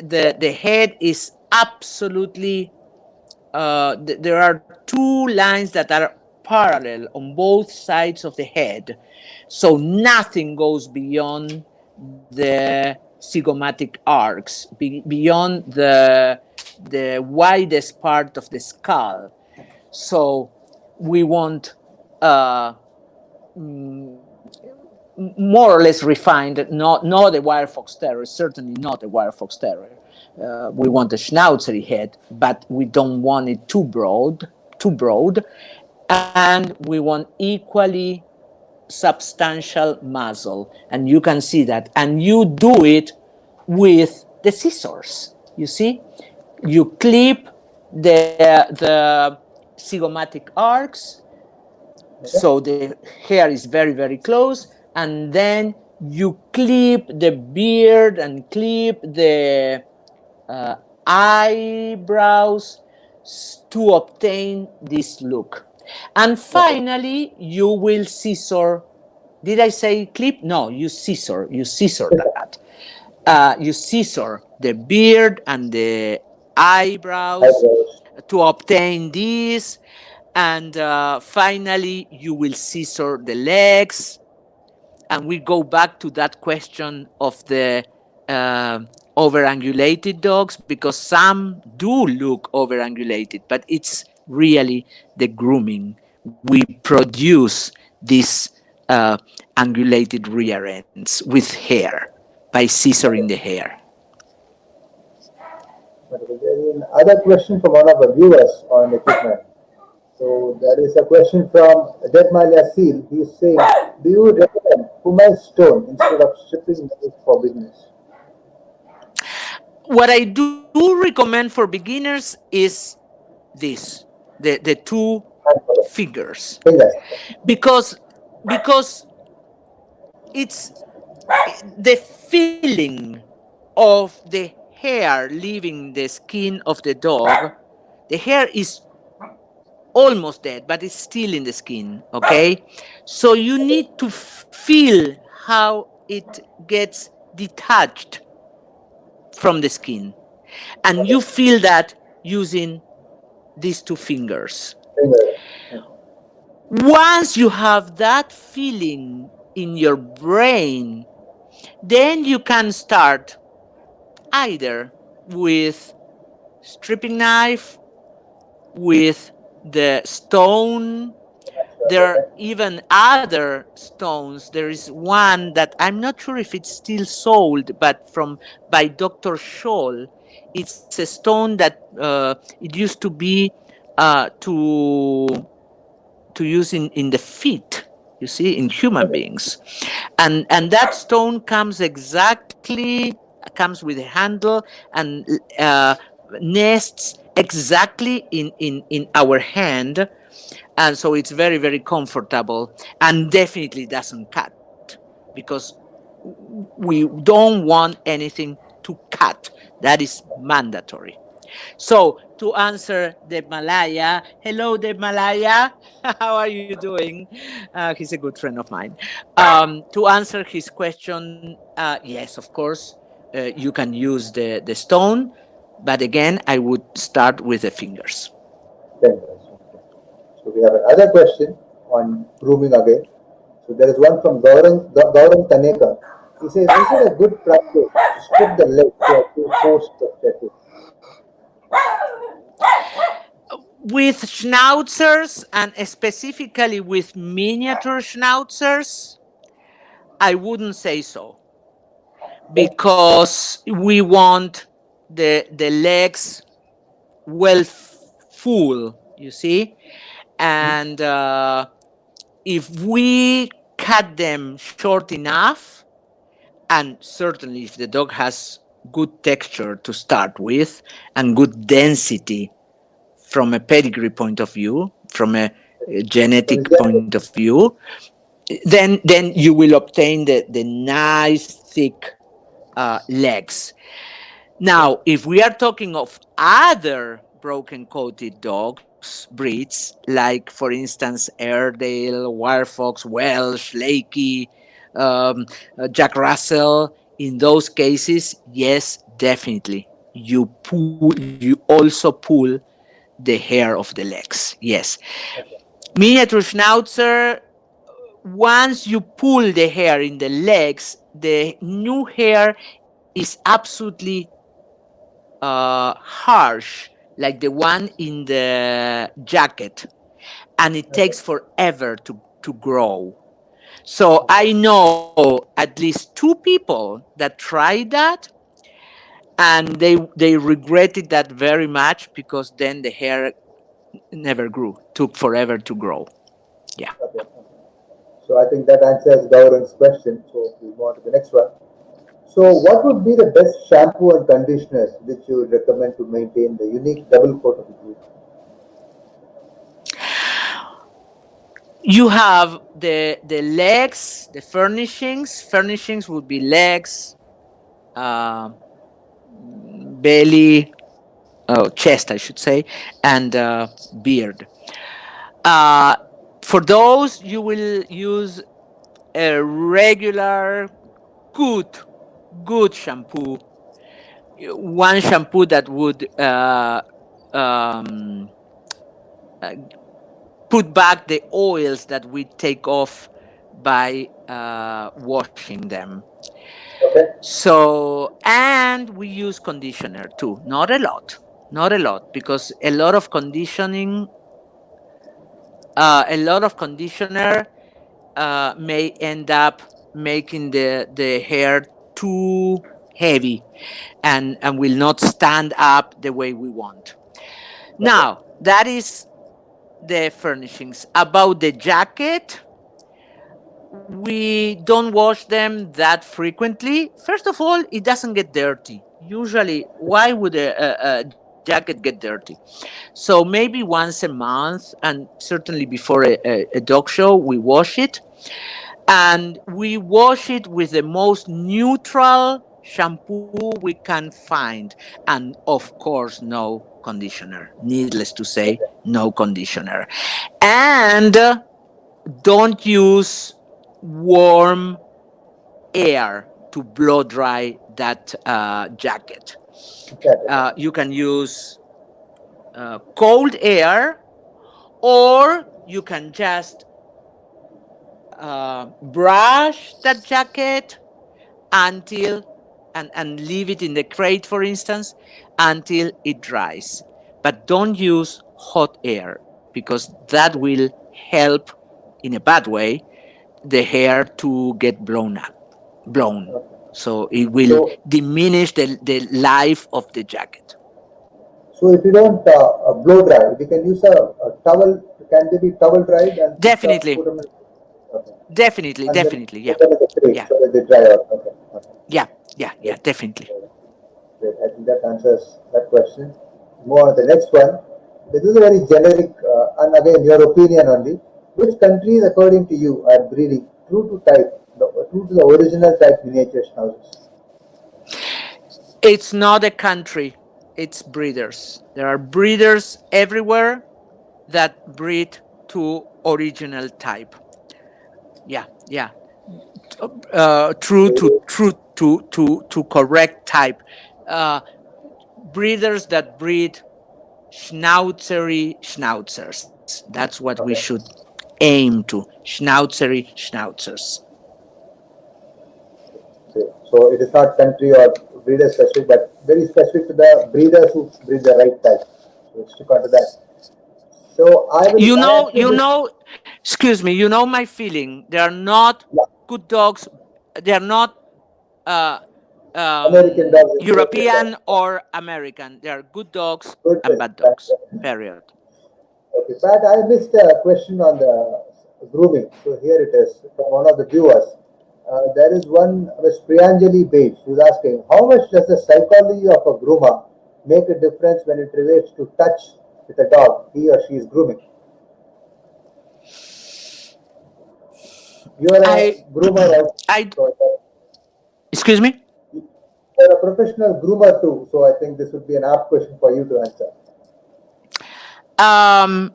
The head is absolutely, there are two lines that are parallel on both sides of the head, so nothing goes beyond the zygomatic arcs, beyond the widest part of the skull. So we want, uh, more or less refined, not a wire fox terrier, certainly not a wire fox terrier. We want a schnauzery head, but we don't want it too broad, and we want equally substantial muzzle, and you can see that. And you do it with the scissors. You see, you clip the zygomatic arcs, Okay, so the hair is very very close, and then you clip the beard and clip the uh, eyebrows to obtain this look. And okay, finally you will scissor. Did I say clip? No, you scissor that. You scissor the beard and the eyebrows eyebrows. to obtain this. And finally, you will scissor the legs. And we go back to that question of the overangulated dogs, because some do look overangulated, but it's really the grooming. We produce these uh, angulated rear ends with hair by scissoring the hair. Wonderful. There is another question from one of our viewers on equipment. So there is a question from Debmal Yasil. He is saying, do you recommend Pumai stone instead of stripping knife for beginners? What I do recommend for beginners is this, the two Handfollow. fingers, Fingers. because because it's the feeling of the hair leaving the skin of the dog. The hair is almost dead, but it's still in the skin. Okay, so you need to feel how it gets detached from the skin, and you feel that using these two fingers. Fingers. Once you have that feeling in your brain, then you can start either with stripping knife, with the stone. There are Okay. even other stones. There is one that I'm not sure if it's still sold, but from by Dr. Scholl. It's a stone that it used to be to use in the feet, you see, in human Okay. beings. And that stone comes with a handle and nests exactly in our hand, and so it's very, very comfortable, and definitely doesn't cut, because we don't want anything to cut. That is mandatory. So to answer Deb Malaya, hello Deb Malaya, how are you doing? He's a good friend of mine. To answer his question, yes, of course, you can use the stone, but again, I would start with the fingers. Fingers. Okay. So we have another question on grooming again. So there is one from Gaurang Taneka. He says, is it a good practice to strip the leg to achieve post-tattoo? With schnauzers, and specifically with miniature schnauzers, I wouldn't say so, Okay. because we want the legs well full, you see. And if we cut them short enough, and certainly if the dog has good texture to start with and good density from a pedigree point of view, from a From genetic the point of view, then you will obtain the nice thick legs. Now, if we are talking of other broken coated dogs, breeds, like for instance Airedale, Wirefox, Welsh, Lakey, um, Jack Russell, in those cases, yes, definitely. You also pull the hair of the legs. Yes. Miniature Schnauzer, once you pull the hair in the legs, the new hair is absolutely harsh, like the one in the jacket, and it okay. takes forever to grow. So Okay. I know at least two people that tried that, and they regretted that very much, because then the hair never grew, took forever to grow. Yeah. Okay. So I think that answers Gaurang's question. So we move on to the next one. So what would be the best shampoo and conditioners which you would recommend to maintain the unique double coat of the glue? You have the legs, the furnishings. Furnishings would be legs, uh, belly, chest, I should say, and beard. Uh, for those, you will use a regular, good, good shampoo. One shampoo that would um, uh, put back the oils that we take off by washing them. Okay. So, and we use conditioner too, not a lot. not a lot, because a lot of conditioner may end up making the hair too heavy, and will not stand up the way we want. Okay. Now, that is the furnishings. About the jacket, we don't wash them that frequently. First of all, it doesn't get dirty. Usually, why would a jacket get dirty? So maybe once a month, and certainly before a dog show, we wash it. And we wash it with the most neutral shampoo we can find. And of course, no conditioner. Needless to say, Okay. no conditioner. And don't use warm air to blow dry that jacket. Got it. You can use cold air, or you can just brush that jacket until and leave it in the crate, for instance, until it dries. But don't use hot air, because that will help, in a bad way, the hair to get blown. Okay. So it will So, diminish the life of the jacket. so if you don't blow dry, we can use a towel. Can they be towel dried and Definitely, put them in? Okay. And then definitely, yeah, put them in the fridge yeah, so that they dry out. Okay. Okay. yeah, yeah, Great. yeah, definitely. Great. I think that answers that question. Move on to the next one. This is a very generic, and again, your opinion only. Which countries, according to you, are breeding true to type, true to the original type miniature schnauzers? It's not a country, it's breeders. There are breeders everywhere that breed to original type. Yeah, yeah. True to Okay. correct type. Uh, Breeders that breed schnauzery schnauzers. That's what we should Okay. aim to. Schnauzery schnauzers. Okay. So it is not country or breeder specific, but very specific to the breeders who breed the right type. So stick on to that. So You I know, actually missed. excuse me, you know my feeling. They are not Yeah, good dogs. They are not uh, American dogs and European European dogs. or American. They are good dogs Good and question. bad Thank dogs. you. Period. Okay, Pat, I missed a question on the grooming. So here it is from one of the viewers. There is one, Ms. Priyanjali Beige, who's asking, how much does the psychology of a groomer make a difference when it relates to touch with a dog he or she is grooming? You are a I, groomer also, I, so excuse me. you're a professional groomer too, so I think this would be an apt question for you to answer. Um,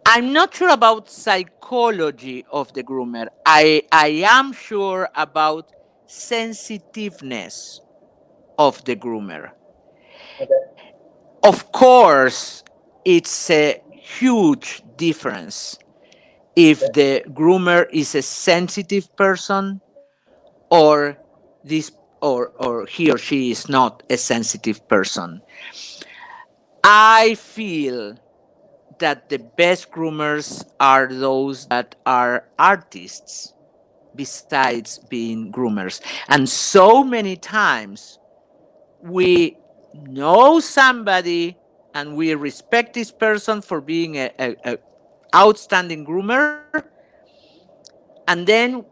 I'm not sure about psychology of the groomer. I am sure about sensitiveness of the groomer. Okay, Of course, it's a huge difference if okay, the groomer is a sensitive person, or this or he or she is not a sensitive person. I feel that the best groomers are those that are artists besides being groomers. And so many times we know somebody and we respect this person for being a outstanding groomer, and then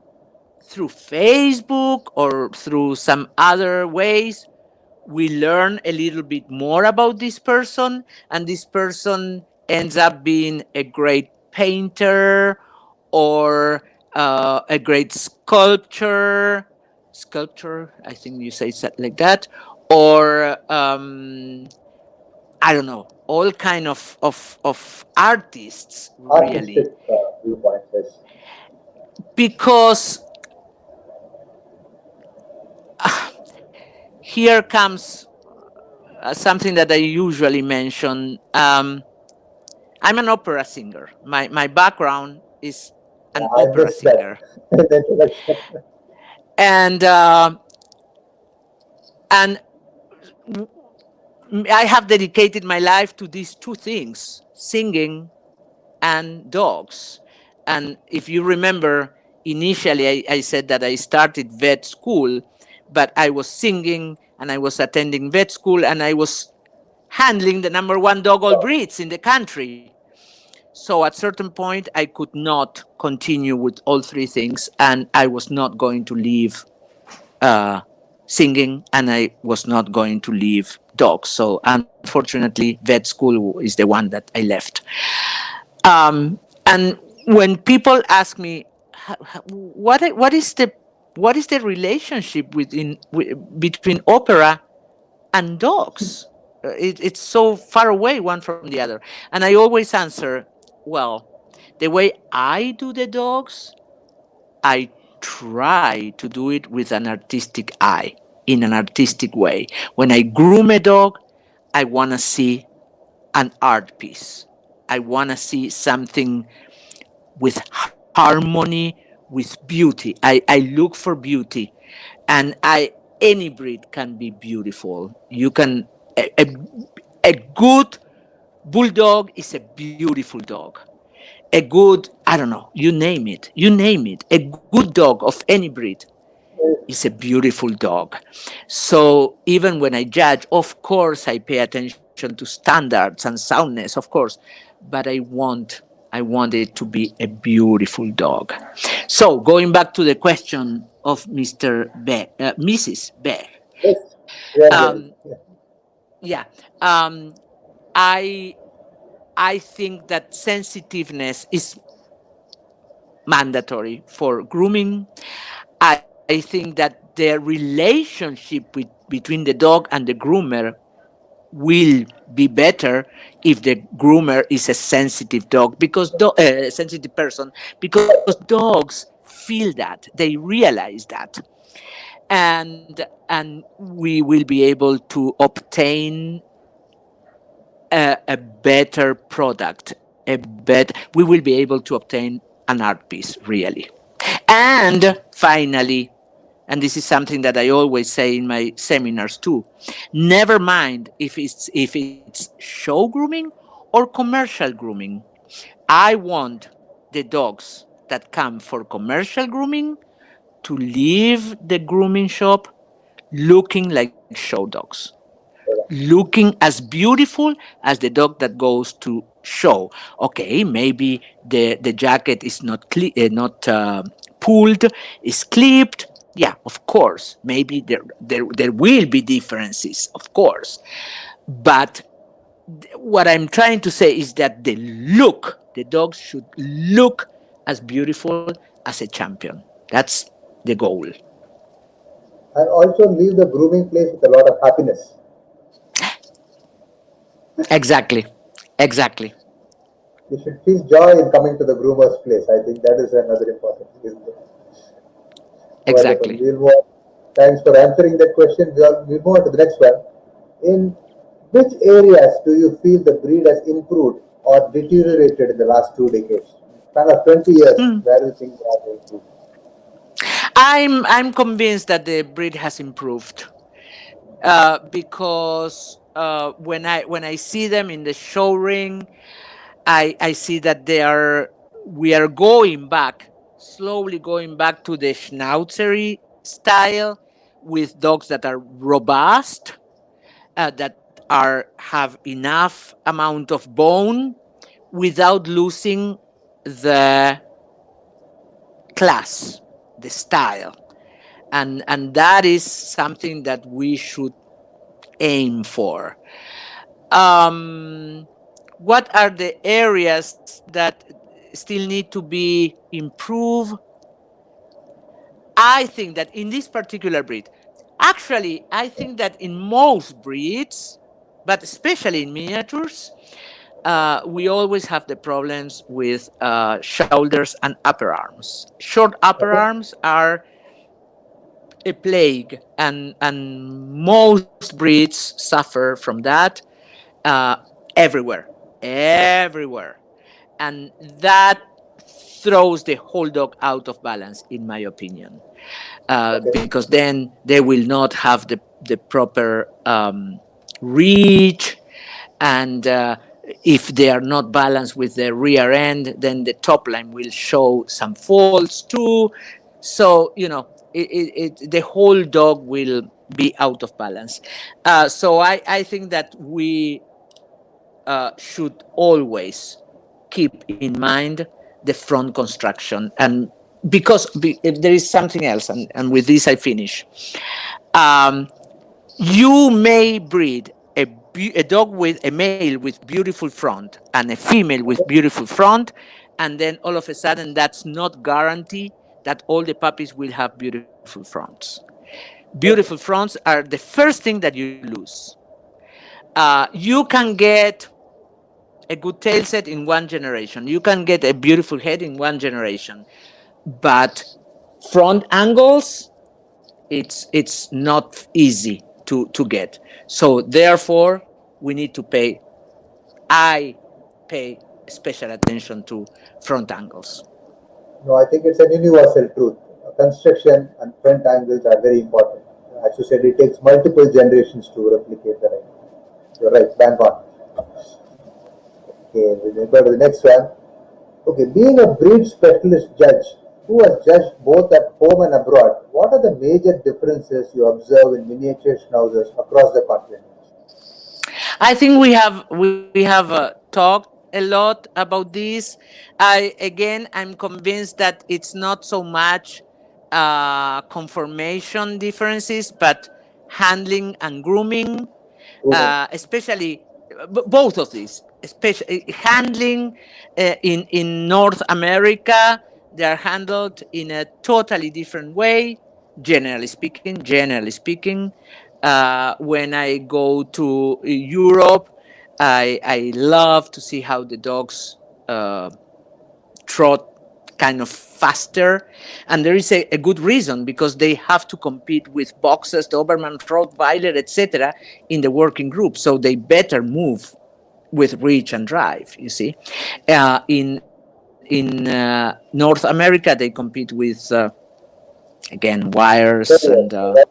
through Facebook or through some other ways we learn a little bit more about this person, and this person ends up being a great painter, or a great sculptor, I think you say it like that, or I don't know, all kind of artists, really. artistic viewpoint, yes. Because here comes something that I usually mention. I'm an opera singer. My background is Yeah, an I opera missed that singer, in the introduction. and uh, and I have dedicated my life to these two things: singing and dogs. And if you remember, initially I said that I started vet school, but I was singing and I was attending vet school and I was handling the number one dog all breeds in the country. So at certain point, I could not continue with all three things, and I was not going to leave uh, singing, and I was not going to leave dogs. So unfortunately, vet school is the one that I left. And when people ask me, what is the relationship between opera and dogs? It's so far away one from the other. And I always answer, well, the way I do the dogs, I try to do it with an artistic eye, in an artistic way. When I groom a dog, I want to see an art piece. I want to see something with harmony, with beauty. I look for beauty, and any breed can be beautiful. You can a good bulldog is a beautiful dog. A good, I don't know, you name it. A good dog of any breed is a beautiful dog. So even when I judge, of course, I pay attention to standards and soundness, of course, but I want it to be a beautiful dog. So going back to the question of Mrs. Bear, Yes, we are um, hearing. Yeah. yeah, um, I I think that sensitiveness is mandatory for grooming. I think that the relationship between the dog and the groomer will be better if the groomer is a sensitive dog, because sensitive person, because dogs feel that, they realize that, and we will be able to obtain a better product, we will be able to obtain an art piece, really. And finally, and this is something that I always say in my seminars too, never mind if it's show grooming or commercial grooming. I want the dogs that come for commercial grooming to leave the grooming shop looking like show dogs, looking as beautiful as the dog that goes to show. Okay, maybe the jacket is not pulled, is clipped. Yeah, of course. Maybe there will be differences, of course. But what I'm trying to say is that the dogs should look as beautiful as a champion. That's the goal. And also leave the grooming place with a lot of happiness. Exactly. Exactly. You should feel joy in coming to the groomer's place. I think that is another important thing, isn't it? Wonderful. Exactly. We'll move on. Thanks for answering that question. We'll move on to the next one. In which areas do you feel the breed has improved or deteriorated in the last 2 decades? Kind of 20 years, where do you think they have improved? I'm convinced that the breed has improved, because when I see them in the show ring, I see that we are going back, slowly going back to the Schnauzery style, with dogs that are robust, that are have enough amount of bone without losing the class, the style. And that is something that we should aim for. Um, what are the areas that still need to be improved? I think that in this particular breed, actually, I think that in most breeds, but especially in miniatures, we always have the problems with shoulders and upper arms. Short upper Okay. arms are a plague, and most breeds suffer from that, uh, everywhere, everywhere, and that throws the whole dog out of balance, in my opinion, Okay. because then they will not have the proper reach, and if they are not balanced with the rear end, then the top line will show some faults too. So the whole dog will be out of balance. So I think that we should always keep in mind the front construction, and because if there is something else, and with this I finish. Um, you may breed a dog with a male with beautiful front and a female with beautiful front, and then all of a sudden that's not guarantee that all the puppies will have beautiful fronts. Beautiful Okay. fronts are the first thing that you lose. You can get a good tail set in one generation. You can get a beautiful head in one generation, but front angles, it's not easy to get. So therefore, we need to pay. I pay special attention to front angles. No, I think it's an universal truth. Construction and front angles are very important. As you said, it takes multiple generations to replicate the right. You're right, bang on. Okay, we go to the next one. Okay, being a breed specialist judge who has judged both at home and abroad, what are the major differences you observe in miniature schnauzers across the continent? I think we have talked a lot about this. I'm convinced that it's not so much conformation differences, but handling and grooming, Grooming. especially both of these, especially handling in North America. They are handled in a totally different way. Generally speaking, when I go to Europe, I love to see how the dogs uh, trot kind of faster, and there is a good reason, because they have to compete with boxers, Doberman, Rottweiler, etc., in the working group, so they better move with reach and drive. You see, in North America they compete with again wires and Terriers,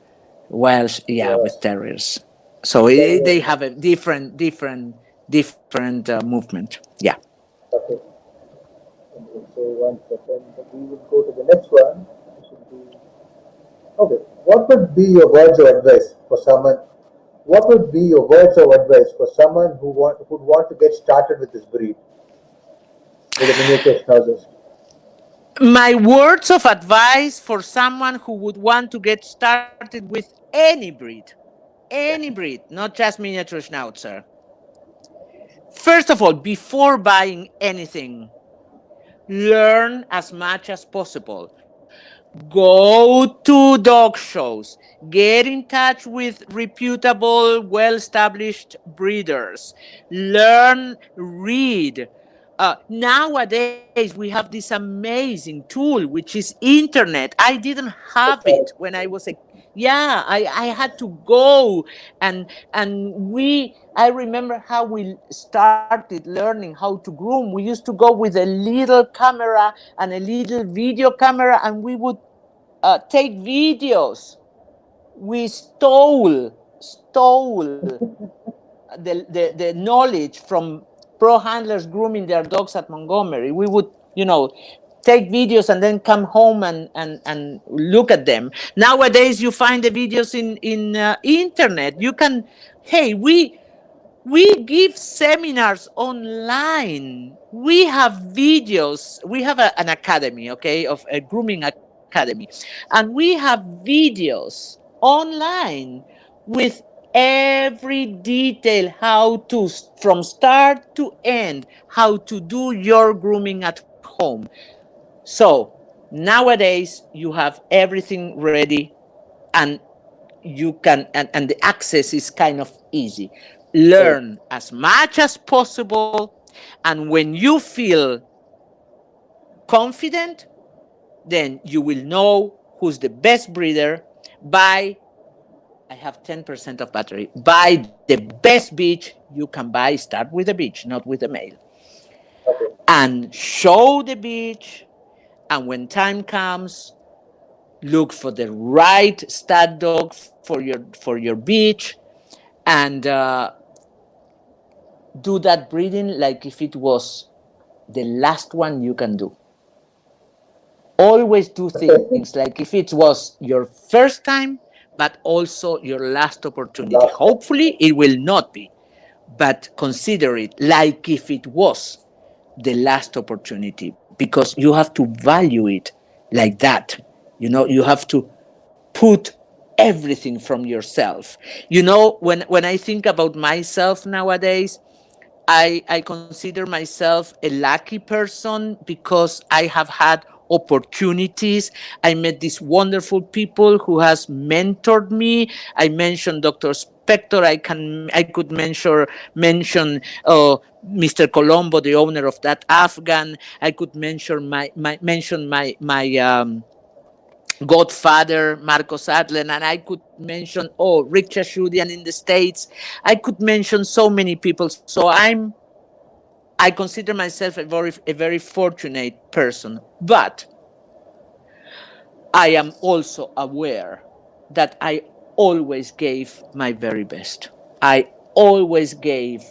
Welsh, yeah, yeah, with terriers. So they terriers. have a different movement. Yeah. Okay. So 1 second. We will go to the next one. It should be okay. What would be your words of advice for someone? What would be your words of advice for someone who'd want to get started with this breed, with the miniature schnauzers? My words of advice for someone who would want to get started with any breed, not just miniature schnauzer. First of all, before buying anything, learn as much as possible. Go to dog shows. Get in touch with reputable, well established breeders. Learn, read. Nowadays, we have this amazing tool, which is internet. I didn't have That's it right. when I was a yeah. I had to go, and I remember how we started learning how to groom. We used to go with a little camera and a little video camera, and we would take videos. We stole the knowledge from pro handlers grooming their dogs at Montgomery. We would, take videos and then come home and look at them. Nowadays, you find the videos in internet. You can, hey, we give seminars online. We have videos. We have an academy, okay, of a grooming academy, and we have videos online with every detail, how to from start to end, how to do your grooming at home. So nowadays you have everything ready, and you can and the access is kind of easy. Correct. Learn as much as possible, and when you feel confident, then you will know who's the best breeder. Buy, I have 10% of battery. Buy the best beach you can buy. Start with the beach, not with the male, Okay. and show the beach. And when time comes, look for the right stud dog for your beach, and do that breathing like if it was the last one you can do. Always do things Okay. like if it was your first time, but also your last opportunity. Last one. Hopefully, it will not be, but consider it like if it was the last opportunity, because you have to value it like that. You have to put everything from yourself. When I think about myself nowadays, I consider myself a lucky person because I have had opportunities. I met these wonderful people who has mentored me. I mentioned Dr. Spector. I could mention Mr. Colombo, the owner of that Afghan. I could mention my godfather Marcos Adlen, and I could mention Rick Chashudian in the States. I could mention so many people. So I consider myself a very fortunate person, but I am also aware that I always gave my very best. I always gave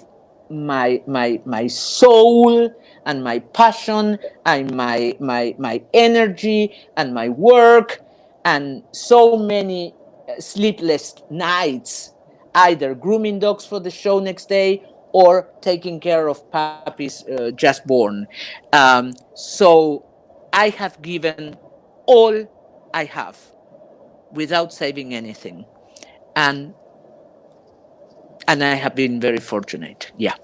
my soul and my passion and my energy and my work, and so many sleepless nights, either grooming dogs for the show next day or taking care of puppies just born. So I have given all I have without saving anything, and and I have been very fortunate. Yeah.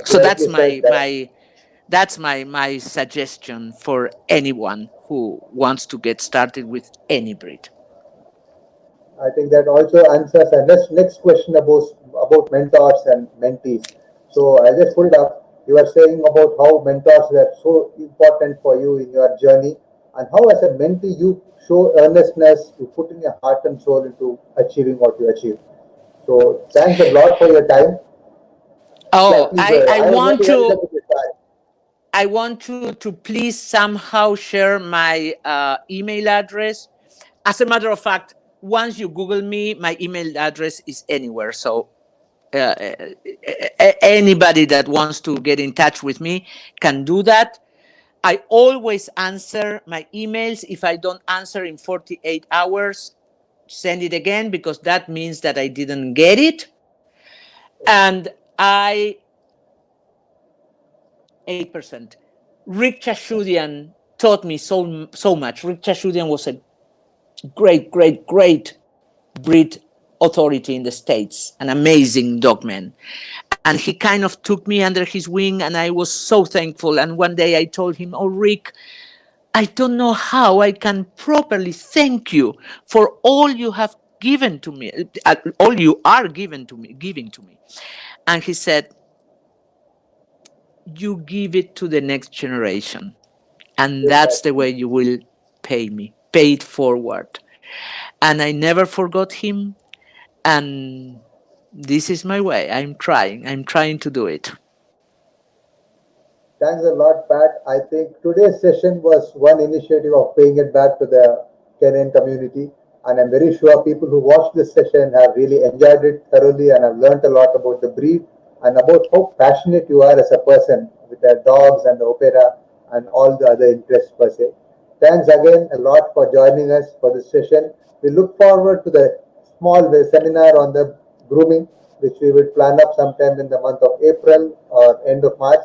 So that's Accurately said my that. my that's my suggestion for anyone who wants to get started with any breed. I think that also answers our next question about mentors and mentees. So I just put it up. You are saying about how mentors were so important for you in your journey, and how as a mentee you show earnestness, you put in your heart and soul into achieving what you achieve. So thanks a lot for your time. Yeah, Oh, please go I ahead. I I was going want to wind to up with your time. I want to please somehow share my email address. As a matter of fact, once you Google me, my email address is anywhere. So anybody that wants to get in touch with me can do that. I always answer my emails. If I don't answer in 48 hours, send it again, because that means that I didn't get it. And I 8%. Rick Chashudian taught me so much. Rick Chashudian was a great, great, great breed authority in the States, an amazing dogman. And he kind of took me under his wing, and I was so thankful. And one day I told him, "Oh, Rick, I don't know how I can properly thank you for all you have given to me, all you are giving to me." And he said, "You give it to the next generation, and Give that's back the to me. way you will pay it forward." And I never forgot him, and this is my way. I'm trying to do it. Thanks a lot, Pat. I think today's session was one initiative of paying it back to the Kenyan community. And I'm very sure people who watched this session have really enjoyed it thoroughly and have learned a lot about the breed and about how passionate you are as a person with the dogs and the opera and all the other interests per se. Thanks again a lot for joining us for this session. We look forward to the small seminar on the grooming, which we will plan up sometime in the month of April or end of March.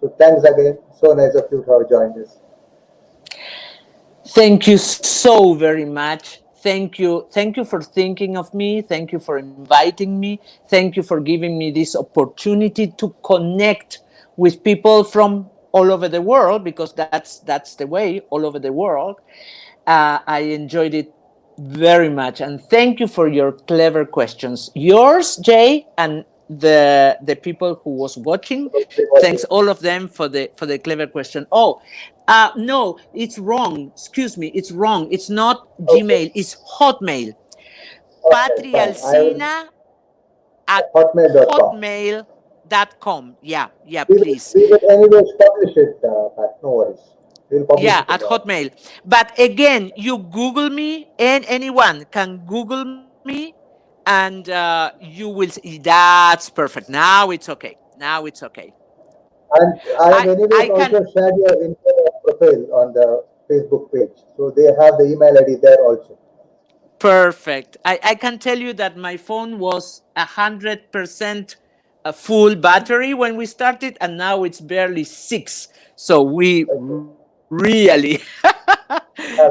So thanks again. So nice of you to have joined us. Thank you so very much. Thank you for thinking of me. Thank you for inviting me. Thank you for giving me this opportunity to connect with people from all over the world, because that's the way, all over the world. I enjoyed it very much, and thank you for your clever questions. Yours, Jay, and the people who was watching. Thanks all of them for the clever question. Oh, no, it's wrong. Excuse me, it's wrong. It's not Okay, Gmail. It's Hotmail. okay, fine. I will Patrialcina at hotmail.com. hotmail.com. Yeah, please. We will anyways publish it, Pat. No worries. We'll publish Yeah, it in at the. Hotmail. But again, you Google me, and anyone can Google me, and you will see that's perfect. Now it's okay. Now it's okay. And I have I anyways can also shared your info profile on the Facebook page. So they have the email ID there also. perfect. I can tell you that my phone was 100% a full battery when we started, and now it's barely six. So we Okay. really,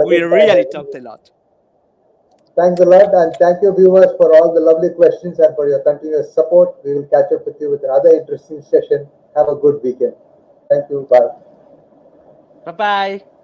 we Had a really good time. talked a lot. Thanks a lot, and thank you, viewers, for all the lovely questions and for your continuous support. We will catch up with you with another interesting session. Have a good weekend. Thank you. Bye. Bye bye.